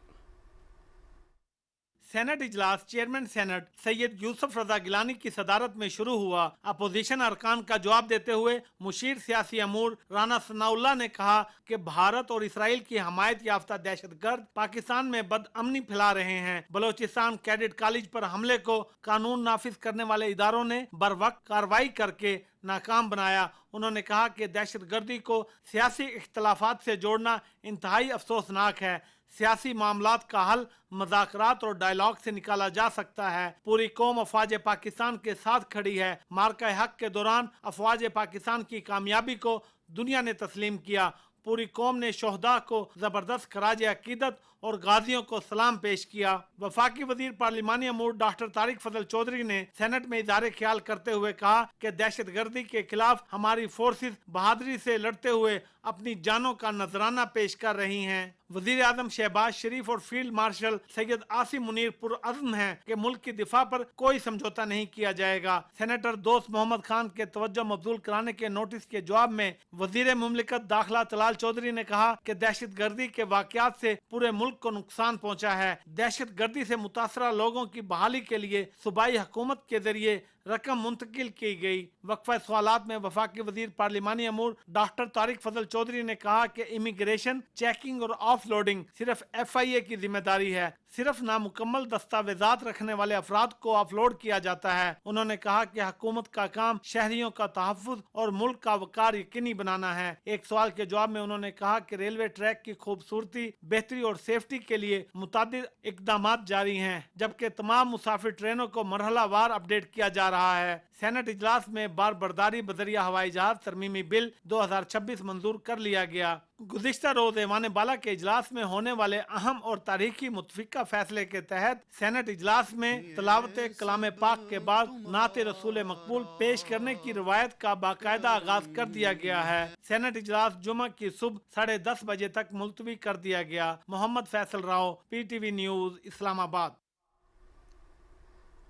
सेनेट इजलास चेयरमैन सेनेट सैयद यूसुफ रजा गिलानी की सदारत में शुरू हुआ। अपोजिशन अरकान का जवाब देते हुए मुशीर सियासी अमूर राना सनाउल्लाह ने कहा कि भारत और इसराइल की हमायत याफ्ता दहशतगर्द पाकिस्तान में बदअमनी फैला रहे हैं। बलोचिस्तान कैडेट कॉलेज पर हमले को कानून नाफिज करने वाले इदारों ने बर वक्त कार्रवाई करके नाकाम बनाया। उन्होंने कहा कि दहशतगर्दी को सियासी इख्तलाफात से जोड़ना इंतहाई अफसोसनाक है। सियासी मामलात का हल मज़ाकरात और डायलॉग से निकाला जा सकता है। पूरी कौम अफवाज पाकिस्तान के साथ खड़ी है। मार्का हक के दौरान अफवाज पाकिस्तान की कामयाबी को दुनिया ने तस्लीम किया। पूरी कौम ने शोहदा को जबरदस्त खराज अकीदत और गाजियों को सलाम पेश किया। वफाकी वजीर पार्लिमानी अमूर डॉक्टर तारिक फजल चौधरी ने सेनेट में इज़हार ख्याल करते हुए कहा कि दहशतगर्दी के खिलाफ हमारी फोर्सेस बहादुरी से लड़ते हुए अपनी जानों का नजराना पेश कर रही हैं। वजीर आजम शहबाज शरीफ और फील्ड मार्शल सैयद आसिम मुनीर पुरअज़्म हैं कि मुल्क की दिफा पर कोई समझौता नहीं किया जाएगा। सेनेटर दोस्त मोहम्मद खान के तवज्जो मबजूल कराने के नोटिस के जवाब में वजीर मुमलिकत दाखिला तलाल चौधरी ने कहा कि दहशतगर्दी के वाकयात से पूरे मुल्क को नुकसान पहुंचा है। दहशतगर्दी से मुतासरा लोगों की बहाली के लिए सूबाई हुकूमत के जरिए रकम मुंतकिल की गई। वक्फा सवालात में वफाकी वजीर पार्लिमानी अमूर डॉक्टर तारिक फजल चौधरी ने कहा कि इमिग्रेशन चेकिंग और ऑफलोडिंग सिर्फ FIA की जिम्मेदारी है। सिर्फ नामुकम्मल दस्तावेजात रखने वाले अफराद को ऑफलोड किया जाता है। उन्होंने कहा कि हुकूमत का काम शहरियों का तहफ़्फ़ुज़ और मुल्क का वकार यकीनी बनाना है। एक सवाल के जवाब में उन्होंने कहा कि रेलवे ट्रैक की खूबसूरती, बेहतरी और सेफ्टी के लिए मुतादिद इक़दामात जारी हैं, जबकि तमाम मुसाफिर ट्रेनों को मरहलावार अपडेट किया जा रहा है। सेनेट इजलास में बार बर्दारी बजरिया हवाई जहाज तरमीमी बिल 2026 मंजूर कर लिया गया। गुज़िश्ता रोज ऐवान बाला के इजलास में होने वाले अहम और तारीखी मुतफिका फैसले के तहत सेनेट इजलास में तलावत कलाम पाक के बाद नात रसूल मकबूल पेश करने की रवायत का बाकायदा आगाज कर दिया गया है। सेनेट इजलास जुमा की सुबह 10:30 बजे तक मुलतवी कर दिया गया। Mohammad Faisal Rao, PTV news, Islamabad.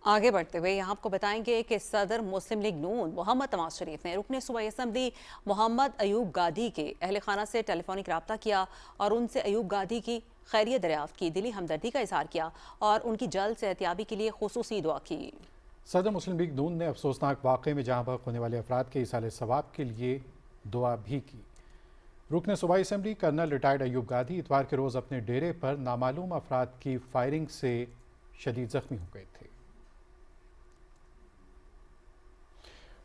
आगे बढ़ते हुए यहाँ आपको बताएंगे कि सदर मुस्लिम लीग नून मोहम्मद नवाज शरीफ ने रुकने सूबाई असम्बली मोहम्मद अयूब गादी के अहल खाना से टेलीफोनिक रब्ता किया और उनसे अयूब गादी की खैरियत दरियाफ्त की, दिली हमदर्दी का इजहार किया और उनकी जल्द सेहतियाबी के लिए खुसूसी दुआ की। सदर मुस्लिम लीग नून ने अफसोसनाक वाक़े में जहाँ बहक होने वाले अफराद के इसाले सवाब के लिए दुआ भी की। रुकने सूबाई असम्बली कर्नल रिटायर्ड अयूब गादी इतवार के रोज़ अपने डेरे पर नामालूम अफराद की फायरिंग से शदीद जख्मी हो गए थे।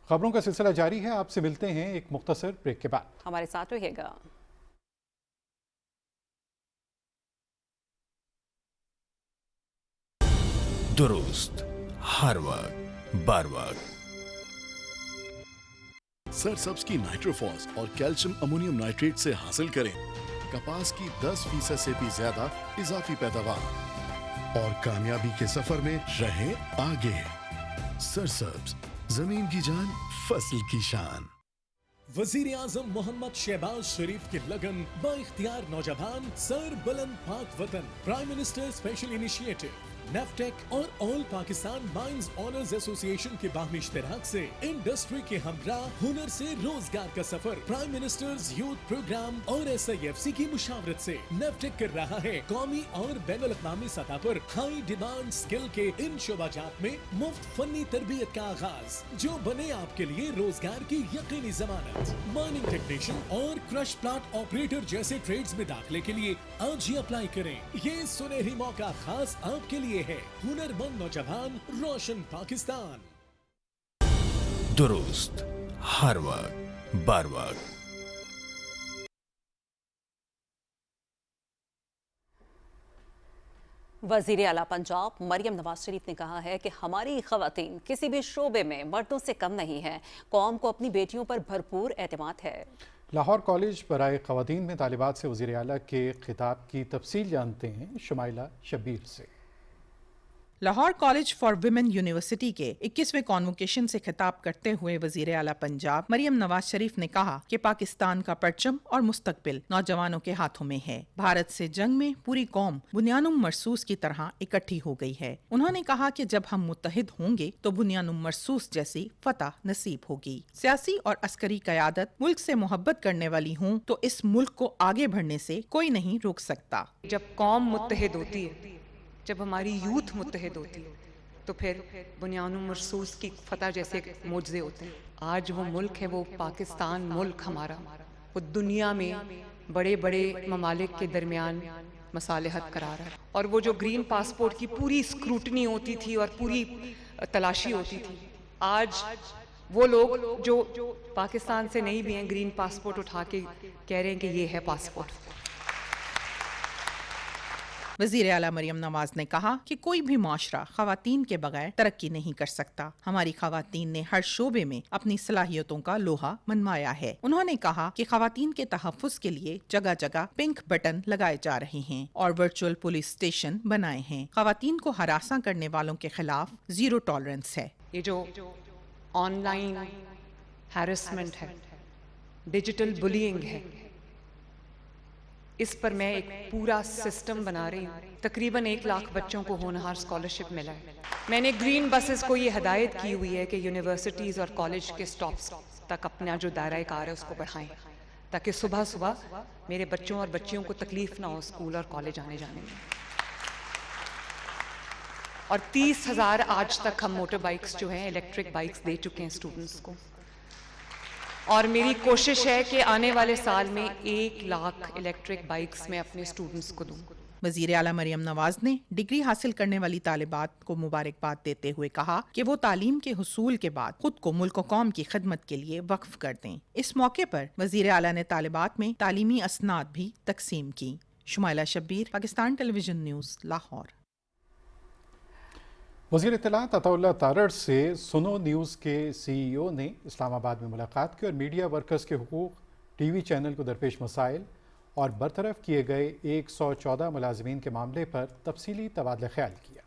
खबरों का सिलसिला जारी है। आपसे मिलते हैं एक मुख्तसर ब्रेक के बाद। हमारे साथ रहिएगा। दुरुस्त हर वक्त बार वक्त। सरसब्स की नाइट्रोफॉस और कैल्शियम अमोनियम नाइट्रेट से हासिल करें कपास की 10% से भी ज्यादा इजाफी पैदावार और कामयाबी के सफर में रहें आगे। सरसब्स, जमीन की जान, फसल की शान। वजीर आजम मोहम्मद शहबाज शरीफ की लगन बाइख्तियार नौजवान सर बुलंद पाक वतन प्राइम मिनिस्टर स्पेशल इनिशिएटिव नेफटेक और all Pakistan mines owners association के बाहमी इश्तराक से इंडस्ट्री के हमरा हुनर से रोजगार का सफर प्राइम मिनिस्टर्स यूथ प्रोग्राम और SIFC की मुशावरत से नेफटेक कर रहा है कौमी और बैनुल-अक़वामी सतह पर हाई डिमांड स्किल के इन शोबाजात में मुफ्त फनी तरबियत का आगाज, जो बने आपके लिए रोजगार की यकीनी जमानत। माइनिंग टेक्नीशियन और क्रश प्लांट ऑपरेटर जैसे ट्रेड्स में दाखिले के लिए आज ही अप्लाई करें। ये सुनहरी मौका खास आपके लिए है। हुनरमंद नौजवान, रोशन पाकिस्तान। दुरुस्त हर वक्त बर वक्त। वज़ीर आला पंजाब मरियम नवाज शरीफ ने कहा है कि हमारी ख़वातीन किसी भी शोबे में मर्दों से कम नहीं है। कौम को अपनी बेटियों पर भरपूर एतमाद है। लाहौर कॉलेज बराए ख़वातीन में तालिबात से वज़ीर आला के खिताब की तफसील जानते हैं शुमाइला शब्बीर से। Lahore college for women university के 21वें कॉन्वोकेशन से खिताब करते हुए वजीर आला पंजाब मरियम नवाज शरीफ ने कहा कि पाकिस्तान का परचम और मुस्तकबिल नौजवानों के हाथों में है। भारत से जंग में पूरी कौम बुनियानुम मरसूस की तरह इकट्ठी हो गई है। उन्होंने कहा कि जब हम मुत्तहिद होंगे तो बुनियानुम मरसूस जैसी फतह नसीब होगी। सियासी और अस्करी क़यादत मुल्क से मोहब्बत करने वाली हूँ तो इस मुल्क को आगे बढ़ने से कोई नहीं रोक सकता। जब कौम मुत्तहिद होती है, जब हमारी यूथ मुत्तहिद होती है, तो फिर बुनियानुम मरसूस की फतह जैसे मोजज़े होते हैं। आज वो मुल्क है, वो पाकिस्तान मुल्क हमारा, वो दुनिया में बड़े बड़े ममालिक के दरमियान मसालिहत करार है। और वो जो ग्रीन पासपोर्ट की पूरी स्क्रूटनी होती थी और पूरी तलाशी होती थी, आज वो लोग जो पाकिस्तान से नहीं भी हैं, ग्रीन पासपोर्ट उठा के कह रहे हैं कि ये है पासपोर्ट। वज़ीर आला मरियम नवाज ने कहा कि कोई भी माशरा ख़वातीन के बगैर तरक्की नहीं कर सकता। हमारी ख़वातीन ने हर शोबे में अपनी सलाहियतों का लोहा मनवाया है। उन्होंने कहा कि ख़वातीन के तहफ़्फ़ुज़ के लिए जगह जगह पिंक बटन लगाए जा रहे हैं और वर्चुअल पुलिस स्टेशन बनाए हैं। ख़वातीन को हरासा करने वालों के खिलाफ ज़ीरो टॉलरेंस है। ये जो ऑनलाइन हैरेसमेंट है, डिजिटल बुलिंग है, इस पर मैं एक पूरा सिस्टम बना रही हूँ। तकरीबन 1 लाख बच्चों को होनहार स्कॉलरशिप मिला है। मैंने ग्रीन बसेस को ये हिदायत की हुई है कि यूनिवर्सिटीज़ और कॉलेज के स्टॉप्स तक अपना जो दायरा कार है उसको बढ़ाएं, ताकि सुबह सुबह मेरे बच्चों और बच्चियों को तकलीफ ना हो स्कूल और कॉलेज आने जाने में। और 30,000 आज तक हम मोटर बाइक्स जो हैं, इलेक्ट्रिक बाइक्स दे चुके हैं स्टूडेंट्स को। और मेरी कोशिश है कि आने वाले साल में 1 लाख इलेक्ट्रिक बाइक्स में अपने स्टूडेंट्स को दूं। वज़ीर आला मरियम नवाज ने डिग्री हासिल करने वाली तालिबात को मुबारकबाद देते हुए कहा कि वो तालीम के हुसूल के बाद खुद को मुल्क और कौम की खिदमत के लिए वक्फ कर दें। इस मौके पर वज़ीर आला ने तालिबात में तालीमी असनाद भी तकसीम की। Shumaila Shabbir, Pakistan television news, Lahore. वज़ीर इत्तलात अताउल्लाह तारड़ से सुनो न्यूज़ के CEO ने इस्लामाबाद में मुलाकात की और मीडिया वर्कर्स के हुकूक, TV चैनल को दरपेश मसाइल और बरतरफ किए गए 114 मुलाजमीन के मामले पर तफसीली तबादला ख्याल किया।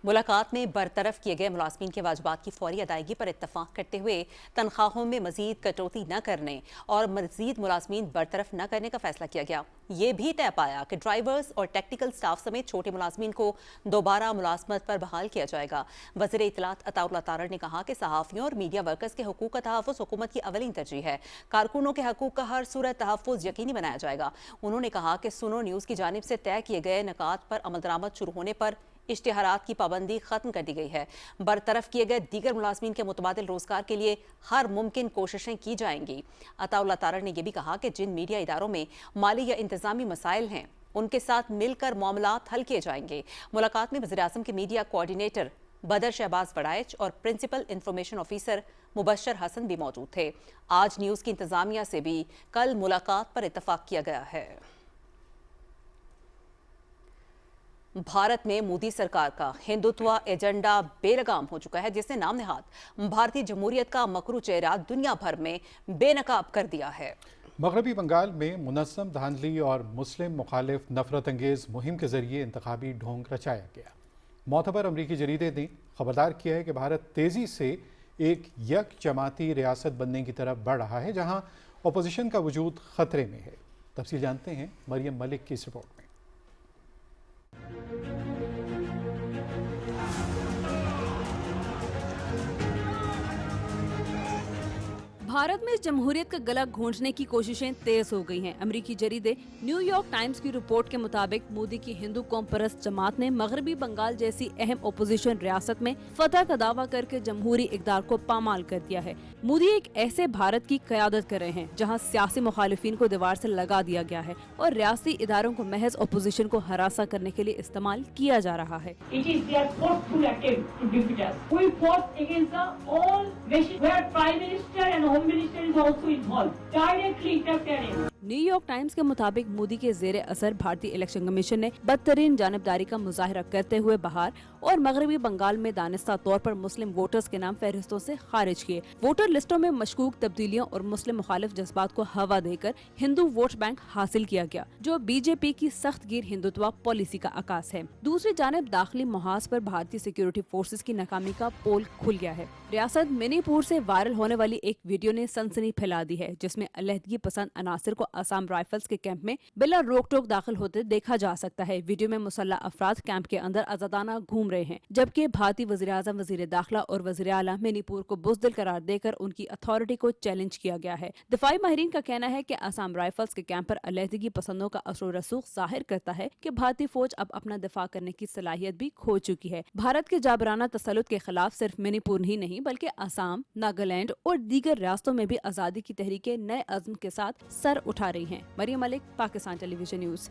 मुलाकात में बरतरफ किए गए मुलाजमीन के वाजबात की फौरी अदायगी पर इत्तफाक करते हुए तनख्वाहों में मजीद कटौती न करने और मजीद मुलाजमीन बरतरफ न करने का फैसला किया गया। ये भी तय पाया कि ड्राइवर्स और टेक्निकल स्टाफ समेत छोटे मुलाजमीन को दोबारा मुलाजमत पर बहाल किया जाएगा। वज़ीर इत्तलात अताउल्लाह तारड़ ने कहा कि सहाफ़ियों और मीडिया वर्कर्स के हुकूक का तहफ़्फ़ुज़ हुकूमत की अवलीन तरजीह है। कारकुनों के हकूक का हर सूरत तहफ़्फ़ुज़ यकीनी बनाया जाएगा। उन्होंने कहा कि सुनो न्यूज़ की जानिब से तय किए गए निकात पर अमल दरामद शुरू होने पर इश्तिहारात की पाबंदी खत्म कर दी गई है। बरतरफ किए गए दीगर मुलाजमीन के मुतबादिल रोजगार के लिए हर मुमकिन कोशिशें की जाएंगी। अताउल्लाह तारड़ ने यह भी कहा कि जिन मीडिया इदारों में माली या इंतजामी मसाइल हैं उनके साथ मिलकर मामलात हल किए जाएंगे। मुलाकात में वज़ीर आज़म के मीडिया कोऑर्डिनेटर बदर शहबाज वड़ाइच और principal information officer Mubashar Hasan भी मौजूद थे। आज न्यूज़ की इंतजामिया से भी कल मुलाकात पर इत्तफाक किया गया है। भारत में मोदी सरकार का हिंदुत्व एजेंडा बेलगाम हो चुका है, जिसने नाम नेहाद भारतीय जमहूरियत का मकरू चेहरा दुनिया भर में बेनकाब कर दिया है। मगरबी बंगाल में मुनज़्ज़म धांधली और मुस्लिम मुखालिफ नफरत अंगेज़ मुहिम के जरिए इंतखाबी ढोंग रचाया गया। मोतबर अमरीकी जरीदे ने खबरदार किया है कि भारत तेज़ी से एक यक जमाती रियासत बनने की तरफ बढ़ रहा है, जहाँ अपोजिशन का वजूद ख़तरे में है। तफसील जानते हैं मरियम मलिक की इस रिपोर्ट में। भारत में जमहूरियत का गला घोंटने की कोशिशें तेज हो गई हैं। अमेरिकी जरीदे न्यूयॉर्क टाइम्स की रिपोर्ट के मुताबिक मोदी की हिंदू कौम परस्त जमात ने मगरबी बंगाल जैसी अहम ओपोजिशन रियासत में फतह का दावा करके जमहूरी इक़दार को पामाल कर दिया है। मोदी एक ऐसे भारत की क़यादत कर रहे हैं जहां सियासी मुखालिफिन को दीवार से लगा दिया गया है और रियासती इदारों को महज ओपोजिशन को हरासा करने के लिए इस्तेमाल किया जा रहा है। न्यूयॉर्क टाइम्स के मुताबिक मोदी के जेर असर भारतीय इलेक्शन कमीशन ने बदतरीन जानिबदारी का मुजाहरा करते हुए बहार और मगरबी बंगाल में दानिस्ता तौर पर मुस्लिम वोटर्स के नाम फहरिस्तों से खारिज किए। वोटर लिस्टों में मशकूक तब्दीलियों और मुस्लिम मुखालिफ जज्बात को हवा देकर हिंदू वोट बैंक हासिल किया गया, जो बीजेपी की सख्त गिर हिंदुत्व पॉलिसी का आकाश है। दूसरी जानब दाखिली मुहाज पर भारतीय सिक्योरिटी फोर्सेज की नाकामी का पोल खुल गया है। रियासत मणिपुर से वायरल होने वाली एक वीडियो ने सनसनी फैला दी है, जिसमें अलहदगी पसंद अनासर को असम राइफल्स के कैंप में बिला रोक टोक दाखिल होते देखा जा सकता है। वीडियो में मुसल्लह अफराद कैंप के अंदर आजादाना घूम रहे हैं, जबकि भारतीय वज़ीर आज़म, वज़ीर दाखिला और वज़ीर आला मणिपुर को बुज़दिल करार देकर उनकी अथॉरिटी को चैलेंज किया गया है। दिफाई माहिरीन का कहना है कि असम राइफल्स के कैंप पर अलहदगी पसंदों का असर रसूख जाहिर करता है कि भारतीय फौज अब अपना दिफा करने की सलाहियत भी खो चुकी है। भारत के जाबराना तसल्लुत के खिलाफ सिर्फ मणिपुर ही नहीं बल्कि असम, नागालैंड और दीगर रियासतों में भी आजादी की तहरीकें नए अज़्म के साथ सर उठा रही हैं। Maryam Malik, Pakistan television news.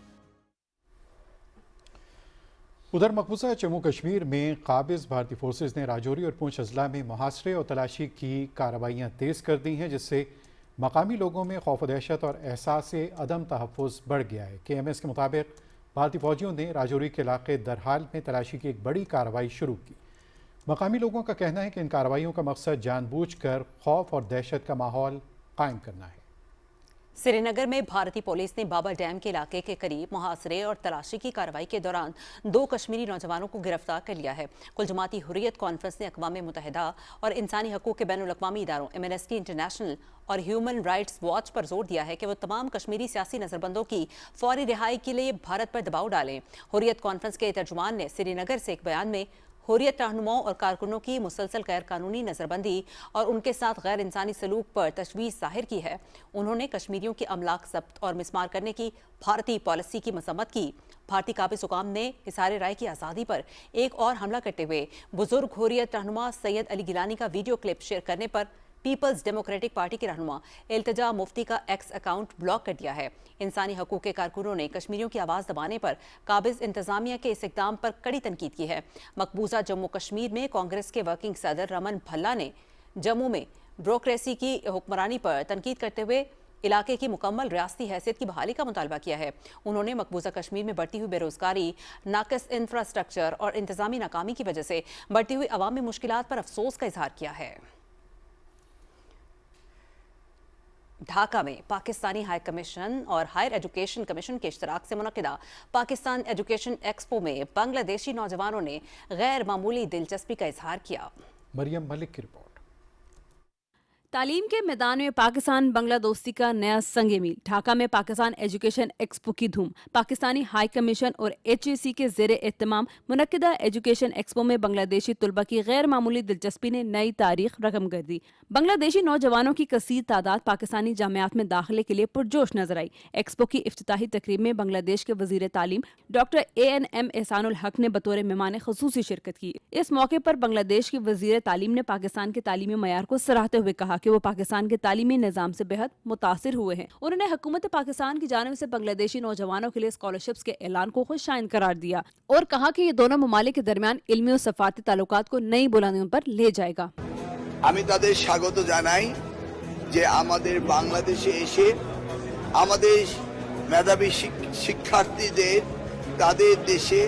उधर मकबूजा जम्मू कश्मीर में काबिज भारतीय फोर्सेज ने राजौरी और पूंछ अजला में मुहासरे और तलाशी की कार्रवाइयाँ तेज़ कर दी हैं, जिससे मकामी लोगों में खौफ दहशत और एहसास अदम तहफ़्फ़ुज़ बढ़ गया है। KMS के मुताबिक भारतीय फौजियों ने राजौरी के इलाके दरहाल में तलाशी की एक बड़ी कार्रवाई शुरू की। मकामी लोगों का कहना है कि इन कार्रवाइयों का मकसद जानबूझकर खौफ और दहशत का माहौल कायम करना है। श्रीनगर में भारतीय पुलिस ने बाबा डैम के इलाके के करीब मुहासरे और तलाशी की कार्रवाई के दौरान 2 कश्मीरी नौजवानों को गिरफ्तार कर लिया है। कुल जमाती हुर्रियत कॉन्फ्रेंस ने अक़वाम मुत्तहिदा और इंसानी हकूक़ के बैनुल-अक़वामी इदारों एमनेस्टी इंटरनेशनल और ह्यूमन राइट्स वॉच पर जोर दिया है कि वो तमाम कश्मीरी सियासी नज़रबंदों की फौरी रिहाई के लिए भारत पर दबाव डालें। हुर्रियत कॉन्फ्रेंस के तर्जुमान ने श्रीनगर से एक बयान में हुर्रियत रहनुमाओं और कारकुनों की मुसलसल गैर कानूनी नज़रबंदी और उनके साथ गैर इंसानी सलूक पर तशवीश जाहिर की है। उन्होंने कश्मीरियों की अमलाक जब्त और मिसमार करने की भारतीय पॉलिसी की मसम्मत की। भारतीय काबिज हुकाम ने इज़हार राय की आज़ादी पर एक और हमला करते हुए बुजुर्ग हुर्रियत रहनुमा सैयद अली गिलानी का वीडियो क्लिप शेयर करने पर पीपल्स डेमोक्रेटिक पार्टी के रहनुमा इल्तिजा मुफ्ती का एक्स अकाउंट ब्लॉक कर दिया है। इंसानी हकूक़ के कारकुनों ने कश्मीरियों की आवाज़ दबाने पर काबिज इंतजामिया के इस इक़दाम पर कड़ी तनकीद की है। मकबूजा जम्मू कश्मीर में कांग्रेस के वर्किंग सदर रमन भल्ला ने जम्मू में ब्यूरोक्रेसी की हुक्मरानी पर तनकीद करते हुए इलाके की मुकम्मल रियासती हैसियत की बहाली का मुतालबा किया है। उन्होंने मकबूजा कश्मीर में बढ़ती हुई बेरोजगारी, नाक़िस इंफ्रास्ट्रक्चर और इंतजामी नाकामी की वजह से बढ़ती हुई अवामी मुश्किलात पर अफसोस का इजहार किया है। ढाका में पाकिस्तानी हाई कमीशन और हायर एजुकेशन कमीशन के इश्तराक से मुनक़िदा पाकिस्तान एजुकेशन एक्सपो में बांग्लादेशी नौजवानों ने गैर मामूली दिलचस्पी का इजहार किया। मरियम मलिक की रिपोर्ट। तालीम के मैदान में पाकिस्तान बांग्ला दोस्ती का नया संग मील। ढाका में पाकिस्तान एजुकेशन एक्सपो की धूम। पाकिस्तानी हाई कमीशन और HAC के ज़ेरे एहतमाम मुनक़िदा एजुकेशन एक्सपो में बांग्लादेशी तुलबा की गैर मामूली दिलचस्पी ने नई तारीख रकम कर दी। बांग्लादेशी नौजवानों की कसीर तादाद पाकिस्तानी जामियात में दाखिले के लिए पुरजोश नजर आई। एक्सपो की इफ्तिताही तकरीब में बांग्लादेश के वज़ीर तालीम डॉक्टर ANM एहसानुल हक ने बतौर मेहमान ख़ुसूसी शिरकत की। इस मौके पर बांग्लादेश के वज़ीर तालीम ने पाकिस्तान के तालीमी मयार को सराहते हुए कहा कि वो पाकिस्तान के तालीमी निज़ाम से बेहद मुतासिर हुए हैं। उन्होंने हुकूमत पाकिस्तान की जानिब से बांग्लादेशी नौजवानों के लिए स्कॉलरशिप्स के ऐलान को खुशाइन करार दिया और कहा कि ये दोनों ममालिक के दरमियान इल्मी और सफारती ताल्लुकात को नई बुलंदियों पर ले जाएगा। আমি তাদের স্বাগত জানাই যে আমাদের বাংলাদেশে এসে আমাদের মেধাবী শিক্ষার্থীদের তাদের দেশে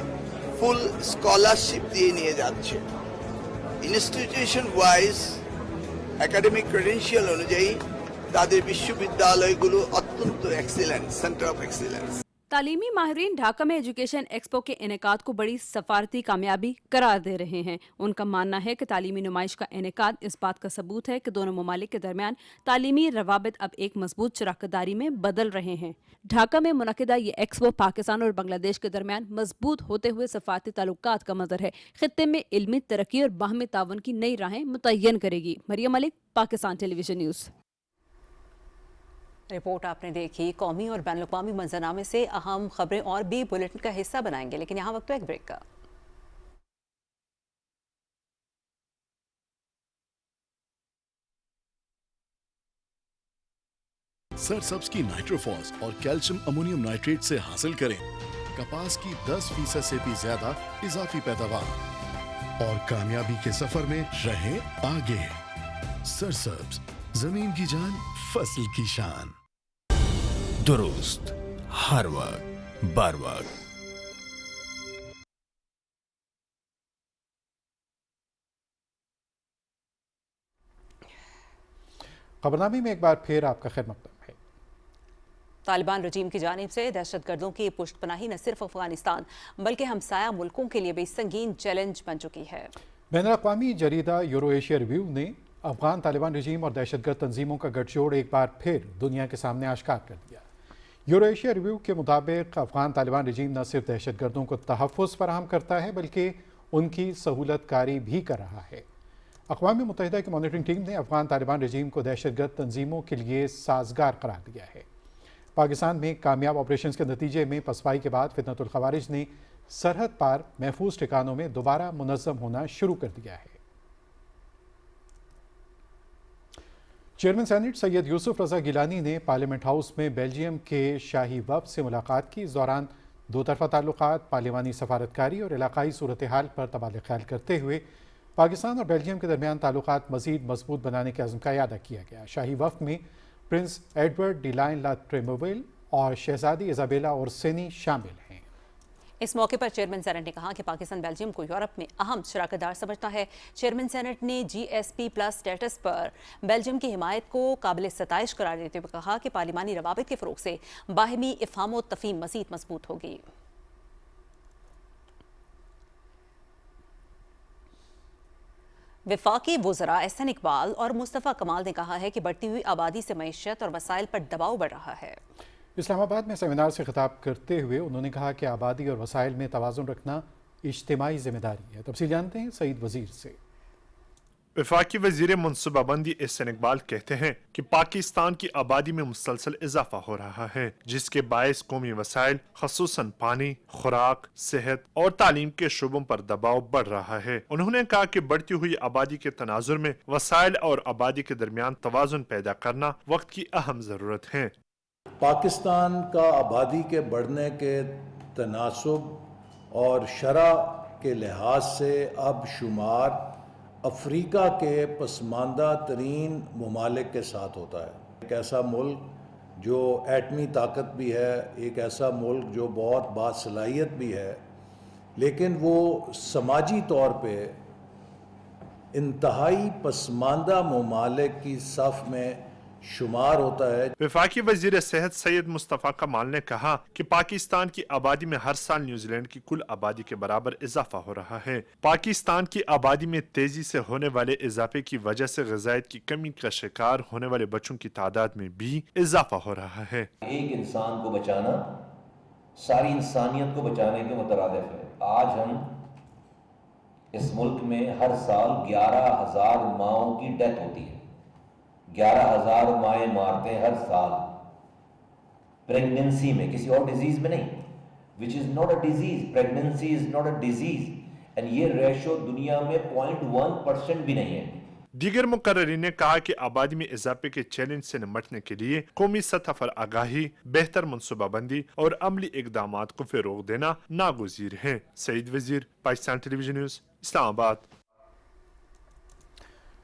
ফুল স্কলারশিপ দিয়ে নিয়ে যাচ্ছে। ইনস্টিটিউশন ওয়াইজ একাডেমিক ক্রেডেনশিয়াল অনুযায়ী তাদের বিশ্ববিদ্যালয়গুলো অত্যন্ত এক্সিলেন্ট, সেন্টার অফ এক্সিলেন্স। तालीमी माहिरीन ढाका में एजुकेशन एक्सपो के इनेकाद को बड़ी सफारती कामयाबी करार दे रहे हैं। उनका मानना है कि तालीमी नुमाइश का इनेकाद इस बात का सबूत है कि दोनों ममालिक के दरमियान तालीमी रवाबित अब एक मजबूत शराकतदारी में बदल रहे हैं। ढाका में मुनक़िदा ये एक्सपो पाकिस्तान और बांग्लादेश के दरमियान मजबूत होते हुए सफारती ताल्लुकात का मज़हर है। खित्ते में इल्मी तरक्की और बाहमी तावन की नई राहें मुतय्यन करेगी। Maryam Malik, Pakistan television news. Report आपने देखी। कौमी और बैन अवी मंजरनामे से अहम खबरें और भी बुलेटिन का हिस्सा बनाएंगे, लेकिन यहाँ वक्त है एक ब्रेक का। सरसब्स की नाइट्रोफॉस और कैल्शियम अमोनियम नाइट्रेट से हासिल करें कपास की 10% से भी ज्यादा इजाफी पैदावार और कामयाबी के सफर में रहें आगे। सरसब्स, जमीन की जान, फसल की शान। दुरुस्त, हर वक्त, बर वक्त। खबरनामे में एक बार फिर आपका खैर मकदम है। तालिबान रजीम की जानिब से दहशतगर्दों की पुष्टपनाही न सिर्फ अफगानिस्तान बल्कि हमसाया मुल्कों के लिए भी संगीन चैलेंज बन चुकी है। बैनुल अक़वामी जरीदा यूरो एशिया रिव्यू ने अफगान तालिबान रजीम और दहशतगर्द तंजीमों का गठजोड़ एक बार फिर दुनिया के सामने आश्कार कर दिया। यूरो एशिया रिव्यू के मुताबिक अफगान तालिबान रजीम न सिर्फ दहशतगर्दों को तहफ़्फ़ुज़ फराहम करता है बल्कि उनकी सहूलतकारी भी कर रहा है। अक़वाम मुत्तहिदा की मॉनिटरिंग टीम ने अफगान तालिबान रजीम को दहशतगर्द तंजीमों के लिए साजगार करार दिया है। पाकिस्तान में कामयाब ऑपरेशन के नतीजे में पसपाई के बाद फितनतुल ख़वारिज ने सरहद पार महफूज ठिकानों में दोबारा मुनज़्ज़म होना शुरू कर दिया है। चेयरमैन सेनेट सैयद यूसुफ रज़ा गिलानी ने पार्लियामेंट हाउस में बेल्जियम के शाही वफ़द से मुलाकात की। इस दौरान दो तरफ़ा ताल्लुकात, पार्लिमानी सफारतकारी और इलाकाई सूरत हाल पर तबादला ख्याल करते हुए पाकिस्तान और बेल्जियम के दरमियान ताल्लुकात मज़ीद मजबूत बनाने के अज़्म का इयादा किया गया। शाही वफ़द में प्रिंस एडवर्ड डी लाइन ला ट्रेमोवेल और शहजादी इजाबेला ओर्सेनी शामिल हैं। इस मौके पर चेयरमैन सेनेट ने कहा कि पाकिस्तान बेल्जियम को यूरोप में अहम शराकतदार समझता है। चेयरमैन सेनेट ने GSP+ स्टेटस पर बेल्जियम की हिमायत को काबिल सताइश करार देते हुए कहा कि पार्लिमानी रवाबित के फ़रोग़ से बाहिमी इफ़हाम व तफ़हीम मज़ीद मजबूत होगी। वफाकी वुज़रा एहसन इकबाल और मुस्तफ़ा कमाल ने कहा है कि बढ़ती हुई आबादी से मईशत और वसाइल पर दबाव बढ़ रहा है। इस्लामाबाद में सेमिनार से खिताब करते हुए उन्होंने कहा कि आबादी और वसाइल में तवाज़ुन रखना इज्तिमाई जिम्मेदारी है। तफसील जानते हैं सईद वज़ीर से। वफाकी वज़ीर मनसूबाबंदी एहसन इकबाल कहते हैं कि पाकिस्तान की आबादी में मुसलसल इजाफा हो रहा है, जिसके बायस कौमी वसाइल ख़ुसूसन पानी, खुराक, सेहत और तालीम के शोबों पर दबाव बढ़ रहा है। उन्होंने कहा कि बढ़ती हुई आबादी के तनाजुर में वसाइल और आबादी के दरमियान तवाज़ुन पैदा करना वक्त की अहम ज़रूरत है। पाकिस्तान का आबादी के बढ़ने के तनासुब और शरह के लिहाज से अब शुमार अफ्रीका के पसमानदा तरीन ममालिक के साथ होता है। एक ऐसा मुल्क जो एटमी ताकत भी है, एक ऐसा मुल्क जो बहुत बासलाहियत भी है, लेकिन वो समाजी तौर पे इंतहाई पसमानदा ममालिक की सफ़ में शुमार होता है। वफाकी वजीर सेहत सैयद मुस्तफ़ा कमाल ने कहा कि पाकिस्तान की आबादी में हर साल न्यूजीलैंड की कुल आबादी के बराबर इजाफा हो रहा है। पाकिस्तान की आबादी में तेजी से होने वाले इजाफे की वजह से ग़िज़ाइत की कमी का शिकार होने वाले बच्चों की तादाद में भी इजाफा हो रहा है। एक इंसान को बचाना सारी इंसानियत को बचाने के मुतरादिफ है। आज हम इस मुल्क में हर साल 11,000 माओं की डेथ होती है। 11,000 माएँ मारते हैं हर साल प्रेगनेंसी में, किसी और डिजीज में नहीं, which is not a disease. Pregnancy is not a disease and ये रेशो दुनिया में 0.1% भी नहीं है। दीगर मुकर्रिरीन ने कहा कि आबादी में इजाफे के चैलेंज से निमटने के लिए कौमी सतह पर आगाही, बेहतर मनसूबाबंदी और अमली इकदामात को फ़रोग़ देना नागुज़ीर है। सईद वज़ीर, पाकिस्तान टेलीविजन न्यूज़, इस्लामाबाद।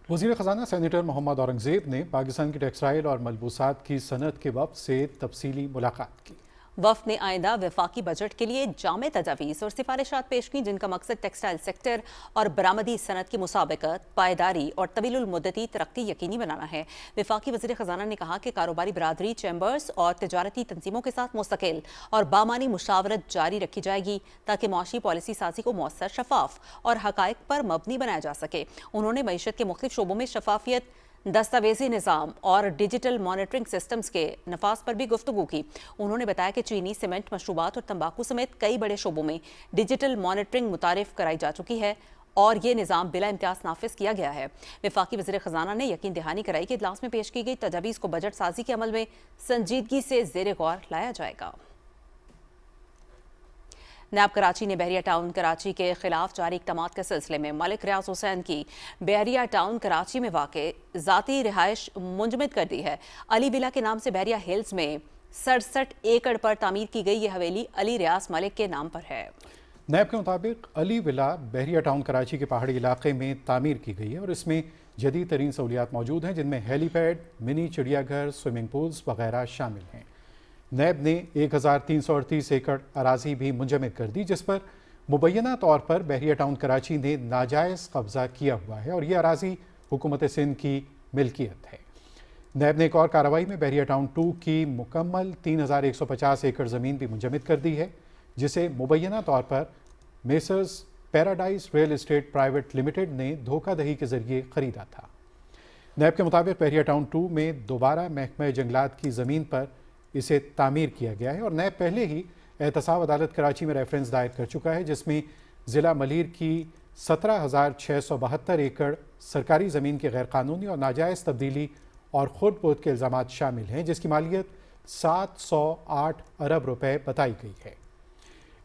वज़ीर ख़ज़ाना सेनेटर मोहम्मद औरंगज़ेब ने पाकिस्तान की टेक्सटाइल और मलबूसात की सनत के वफ़द से तफसीली मुलाकात की। वफ़द ने आइंदा वफाकी बजट के लिए जामे तजावीज़ और सिफारिशात पेश की, जिनका मकसद टेक्सटाइल सेक्टर और बरामदी सनत की मुसाबकत, पायदारी और तवीलुल मुद्दती तरक्की यकीनी बनाना है। वफाकी वज़ीर ख़ज़ाना ने कहा कि कारोबारी बरादरी, चैम्बर्स और तजारती तंजीमों के साथ मुस्तकिल और बामानी मुशावरत जारी रखी जाएगी ताकि मुआशी पॉलिसी साजी को मौसर, शफाफ और हक़ाइक़ पर मबनी बनाया जा सके। उन्होंने मईशत के मुख्तलिफ शोबों में शफाफियत, दस्तावेजी निज़ाम और डिजिटल मॉनिटरिंग सिस्टम्स के नफाज पर भी गुफ्तगू की। उन्होंने बताया कि चीनी, सीमेंट, मशरूबात और तंबाकू समेत कई बड़े शोबों में डिजिटल मॉनिटरिंग मुतारिफ कराई जा चुकी है اور یہ نظام بلا امتیاز نافذ کیا گیا ہے۔ وفاقی وزیر خزانہ نے یقین دہانی کرائی کہ اجلاس میں پیش کی گئی تجاویز کو بجٹ سازی کے عمل میں سنجیدگی سے زیر غور لایا جائے گا۔ نیب کراچی نے بحریہ ٹاؤن کراچی کے خلاف جاری اقدامات کے سلسلے میں ملک ریاض حسین کی بحریہ ٹاؤن کراچی میں واقع ذاتی رہائش منجمد کر دی ہے۔ علی ولا کے نام سے بحریہ ہلز میں 67 ایکڑ پر تعمیر کی گئی یہ حویلی علی ریاض ملک کے نام پر ہے۔ نیب کے مطابق علی ولا بحریہ ٹاؤن کراچی کے پہاڑی علاقے میں تعمیر کی گئی ہے اور اس میں جدید ترین سہولیات موجود ہیں، جن میں ہیلی پیڈ، منی چڑیا گھر، سوئمنگ پولز وغیرہ شامل ہیں۔ نیب نے 1338 ایکڑ اراضی بھی منجمد کر دی، جس پر مبینہ طور پر بحریہ ٹاؤن کراچی نے ناجائز قبضہ کیا ہوا ہے اور یہ اراضی حکومت سندھ کی ملکیت ہے۔ نیب نے ایک اور کارروائی میں بحریہ ٹاؤن 2 کی مکمل 3150 ایکڑ زمین بھی منجمد کر دی ہے، جسے مبینہ طور پر messrs Paradise real estate private limited نے دھوکہ دہی کے ذریعے خریدا تھا۔ نیب کے مطابق بحریہ ٹاؤن 2 میں دوبارہ محکمہ جنگلات کی زمین پر اسے تعمیر کیا گیا ہے اور نیب پہلے ہی احتساب عدالت کراچی میں ریفرنس دائر کر چکا ہے، جس میں ضلع ملیر کی 17,672 ایکڑ سرکاری زمین کی غیر قانونی اور ناجائز تبدیلی اور خرد بہت کے الزامات شامل ہیں، جس کی مالیت 708 ارب روپے بتائی گئی ہے۔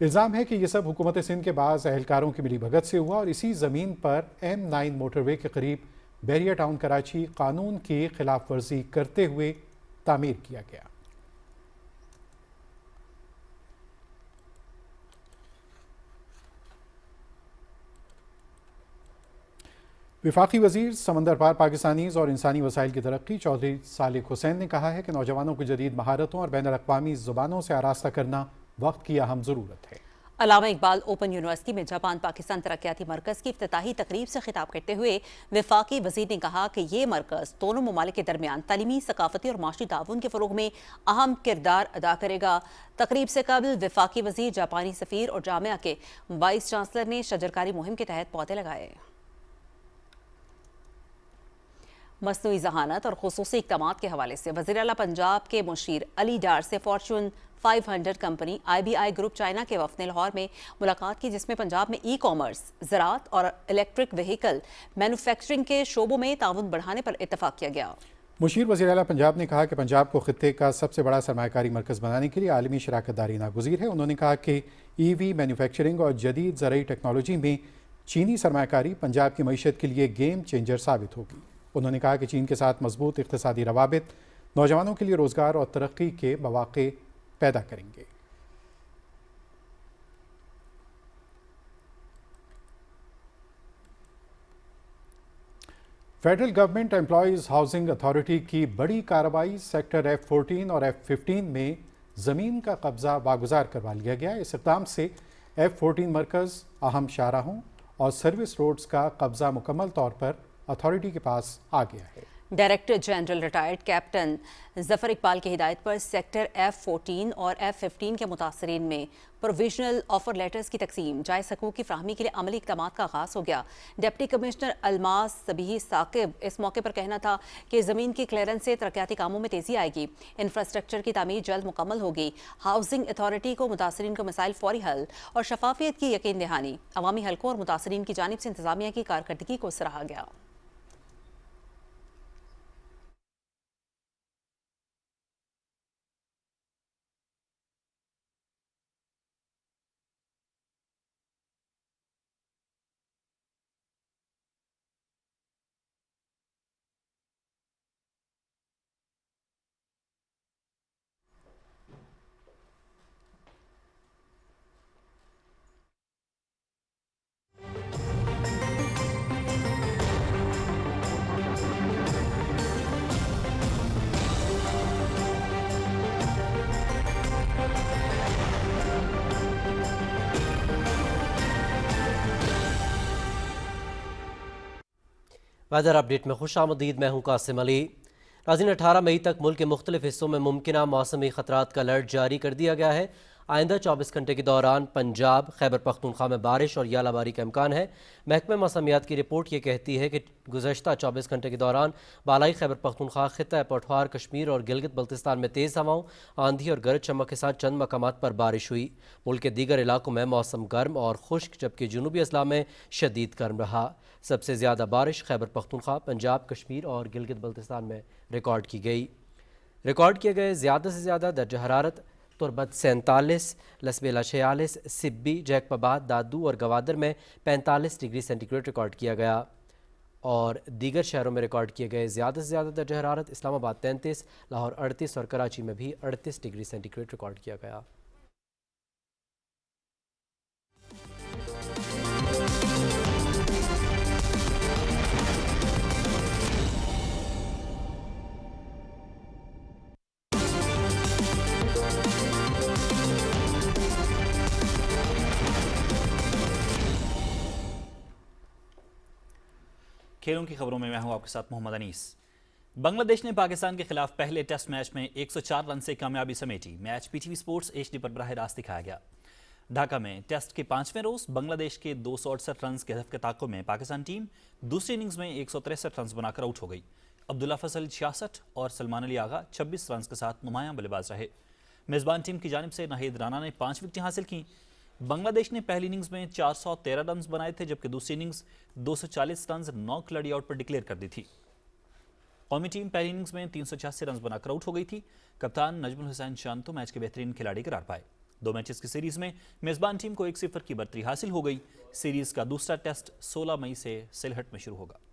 الزام ہے کہ یہ سب حکومت سندھ کے بعض اہلکاروں کی ملی بھگت سے ہوا اور اسی زمین پر M9 موٹر وے کے قریب بحریہ ٹاؤن کراچی قانون کی خلاف ورزی کرتے ہوئے تعمیر کیا گیا۔ وفاقی وزیر سمندر پار پاکستانیز اور انسانی وسائل کی ترقی چودھری صالح حسین نے کہا ہے کہ نوجوانوں کو جدید مہارتوں اور بین الاقوامی زبانوں سے آراستہ کرنا وقت کی اہم ضرورت ہے۔ علامہ اقبال اوپن یونیورسٹی میں جاپان پاکستان ترقیاتی مرکز کی افتتاحی تقریب سے خطاب کرتے ہوئے وفاقی وزیر نے کہا کہ یہ مرکز دونوں ممالک کے درمیان تعلیمی، ثقافتی اور معاشی تعاون کے فروغ میں اہم کردار ادا کرے گا۔ تقریب سے قبل وفاقی وزیر، جاپانی سفیر اور جامعہ کے وائس چانسلر نے شجرکاری مہم کے تحت پودے لگائے۔ مصنوعی ذہانت اور خصوصی اقدامات کے حوالے سے وزیر اعلیٰ پنجاب کے مشیر علی ڈار سے fortune 500 company IBI group China کے وفد نے لاہور میں ملاقات کی، جس میں پنجاب میں ای کامرس، زراعت اور الیکٹرک وہیکل مینوفیکچرنگ کے شعبوں میں تعاون بڑھانے پر اتفاق کیا گیا۔ مشیر وزیر اعلیٰ پنجاب نے کہا کہ پنجاب کو خطے کا سب سے بڑا سرمایہ کاری مرکز بنانے کے لیے عالمی شراکت داری ناگزیر ہے۔ انہوں نے کہا کہ EV مینوفیکچرنگ اور جدید زرعی ٹیکنالوجی میں چینی سرمایہ کاری پنجاب کی معیشت کے لیے گیم چینجر ثابت ہوگی۔ انہوں نے کہا کہ چین کے ساتھ مضبوط اقتصادی روابط نوجوانوں کے لیے روزگار اور ترقی کے مواقع پیدا کریں گے۔ Federal government employees housing authority کی بڑی کارروائی سیکٹر F14 اور F15 میں زمین کا قبضہ واگزار کروا لیا گیا۔ اس اقدام سے F14 مرکز، اہم شاہراہوں اور سروس روڈز کا قبضہ مکمل طور پر اتھارٹی کے پاس آ گیا ہے۔ ڈائریکٹر جنرل ریٹائرڈ کیپٹن ظفر اقبال کی ہدایت پر سیکٹر F14 اور F15 کے متاثرین میں پروویژنل آفر لیٹرز کی تقسیم، جائز حقوق کی فراہمی کے لیے عملی اقدامات کا آغاز ہو گیا۔ ڈپٹی کمشنر الماس صبیح ثاقب اس موقع پر کہنا تھا کہ زمین کی کلیئرنس سے ترقیاتی کاموں میں تیزی آئے گی، انفراسٹرکچر کی تعمیر جلد مکمل ہوگی۔ ہاؤسنگ اتھارٹی کو متاثرین کو مسائل فوری حل اور شفافیت کی یقین دہانی، عوامی حلقوں اور متاثرین کی جانب سے انتظامیہ کی کارکردگی کو سراہا گیا۔ ویدر اپڈیٹ میں خوش آمدید، میں ہوں قاسم علی۔ ناظرین، 18 مئی تک ملک کے مختلف حصوں میں ممکنہ موسمی خطرات کا الرٹ جاری کر دیا گیا ہے۔ آئندہ 24 گھنٹے کے دوران پنجاب، خیبر پختونخوا میں بارش اور یالہ باری کا امکان ہے۔ محکمہ موسمیات کی رپورٹ یہ کہتی ہے کہ گزشتہ 24 گھنٹے کے دوران بالائی خیبر پختونخوا، خطہ پٹھوار، کشمیر اور گلگت بلتستان میں تیز ہواؤں، آندھی اور گرج چمک کے ساتھ چند مقامات پر بارش ہوئی۔ ملک کے دیگر علاقوں میں موسم گرم اور خشک، جبکہ جنوبی اضلاع میں شدید گرم رہا۔ سب سے زیادہ بارش خیبر پختونخوا، پنجاب، کشمیر اور گلگت بلتستان میں ریکارڈ کی گئی۔ ریکارڈ کیے گئے زیادہ سے زیادہ درجہ حرارت تربت 47، لسبیلا 46، سبی، جیک پباد، دادو اور گوادر میں 45 ڈگری سینٹی گریڈ ریکارڈ کیا گیا، اور دیگر شہروں میں ریکارڈ کیے گئے زیادہ سے زیادہ درجہ حرارت اسلام آباد 33، لاہور 38 اور کراچی میں بھی 38 ڈگری سینٹی گریڈ ریکارڈ کیا گیا۔ کھیلوں کی خبروں میں ہوں آپ کے ساتھ محمد انیس۔ بنگلہ دیش نے پاکستان کے خلاف پہلے ٹیسٹ میچ میں 104 رن سے کامیابی سمیٹی۔ Match P T V sports HD پر براہ راست دکھایا گیا۔ ڈھاکہ میں ٹیسٹ کے 5ویں روز بنگلہ دیش کے 268 رنز کے ہدف کے تعاقب میں پاکستان ٹیم دوسری اننگز میں 163 رنز بنا کر آؤٹ ہو گئی۔ عبداللہ فضل 66 اور سلمان علی آغا 26 رنز کے ساتھ نمایاں بلے باز رہے۔ میزبان ٹیم کی جانب سے ناہید رانا نے 5 وکٹیں حاصل کیں۔ بنگلہ دیش نے پہلی اننگز میں 413 رنز بنائے تھے، جبکہ دوسری اننگز 240 رنز 9 کھلاڑی آؤٹ پر ڈکلیئر کر دی تھی۔ قومی ٹیم پہلی اننگز میں 386 رنز بنا کر آؤٹ ہو گئی تھی۔ کپتان نجم الحسین شانتو میچ کے بہترین کھلاڑی قرار پائے۔ 2 میچز کی سیریز میں میزبان ٹیم کو 1-0 کی برتری حاصل ہو گئی۔ سیریز کا دوسرا ٹیسٹ 16 مئی سے سلہٹ میں شروع ہوگا۔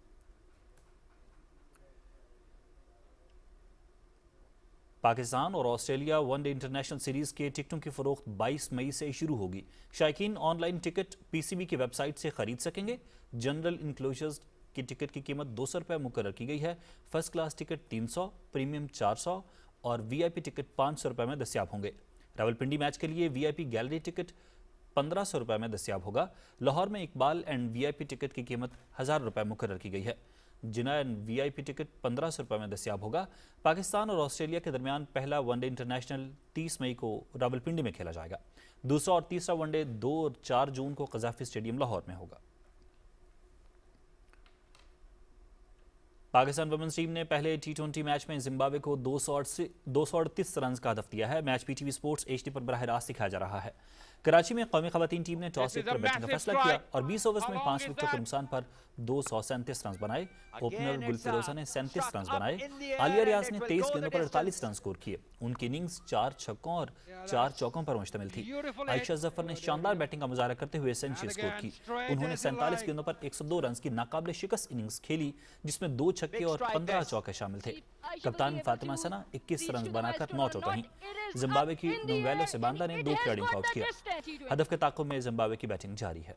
پاکستان اور Australia one day international series کے ٹکٹوں کی فروخت 22 مئی سے شروع ہوگی۔ شائقین آن لائن ٹکٹ PCB کی ویب سائٹ سے خرید سکیں گے۔ جنرل انکلوژرز کی ٹکٹ کی قیمت 200 روپے مقرر کی گئی ہے۔ فرسٹ کلاس ٹکٹ 300، پریمیم 400 اور VIP ٹکٹ 500 روپے میں دستیاب ہوں گے۔ راولپنڈی میچ کے لیے VIP گیلری ٹکٹ 1500 روپے میں دستیاب ہوگا۔ لاہور میں اقبال اینڈ VIP ٹکٹ کی قیمت 1000 روپے مقرر کی گئی ہے۔ جناح VIP ٹکٹ 1500 روپے میں دستیاب ہوگا۔ پاکستان اور آسٹریلیا کے درمیان پہلا ون ڈے انٹرنیشنل 30 مئی کو راولپنڈی میں کھیلا جائے گا۔ دوسرا اور تیسرا ون ڈے 2 اور 4 جون کو قذافی اسٹیڈیم لاہور میں ہوگا۔ پاکستان ویمنز ٹیم نے پہلے T20 میچ میں زمبابوے کو 238 رنز کا ہدف دیا ہے۔ میچ PTV سپورٹس HD پر براہ راست دکھایا جا رہا ہے۔ کراچی میں قومی خواتین ٹیم نے ٹاس جیت کر بیٹنگ کا فیصلہ کیا اور 20 اوورز میں 5 وکٹوں کے نقصان پر 237 رنز بنائے۔ اوپنر گل فیروزہ نے 37 رنز بنائے۔ عالیہ ریاض نے 23 گیندوں پر 48 رن سکور کیے۔ ان کی اننگز 4 چھکوں اور 4 چوکوں پر مشتمل تھی۔ عائشہ ظفر نے شاندار بیٹنگ کا مظاہرہ کرتے ہوئے سینچری سکور کی۔ انہوں نے 47 گیندوں پر 102 رنز کی ناقابل شکست اننگز کھیلی، جس میں 2 چھکے اور 15 چوکے شامل تھے۔ کپتان فاطمہ ثنا 21 رنز بنا کر ناٹ آؤٹ رہیں۔ زمبابوے کی نونویلو سباندا نے 2 کھلاڑیوں کو آؤٹ کیا۔ ہدف کے تعاقب میں زمبابوے کی بیٹنگ جاری ہے۔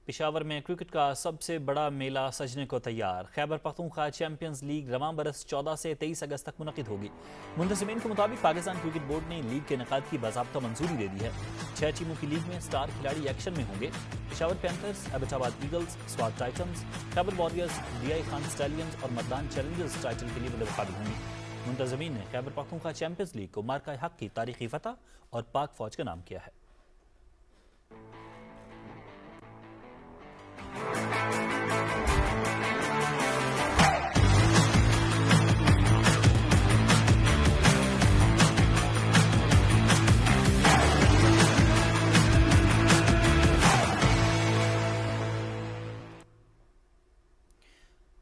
پشاور میں کرکٹ کا سب سے بڑا میلہ سجنے کو تیار۔ خیبر پختونخوا چیمپئنز لیگ رواں برس 14 سے 23 اگست تک منعقد ہوگی۔ منتظمین کے مطابق پاکستان کرکٹ بورڈ نے لیگ کے انعقاد کی باضابطہ منظوری دے دی ہے۔ 6 ٹیموں کی لیگ میں سٹار کھلاڑی ایکشن میں ہوں گے۔ پشاور پینتھرز، ایبٹ آباد ایگلز، سوات ٹائٹنز، خیبر واریئرز، DI خان سٹیلینز اور مردان چیلنجرز ٹائٹل کے لیے بلے مقابل ہوں گی۔ منتظمین نے خیبر پختونخوا چیمپئنز لیگ کو مارکہ حق کی تاریخی فتح اور پاک فوج کا نام کیا ہے۔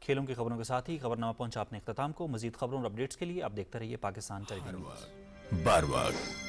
کھیلوں کی خبروں کے ساتھ ہی خبرنامہ پہنچا اپنے اختتام کو۔ مزید خبروں اور اپڈیٹس کے لیے آپ دیکھتے رہیے پاکستان ٹیلی ویژن۔ بار وقت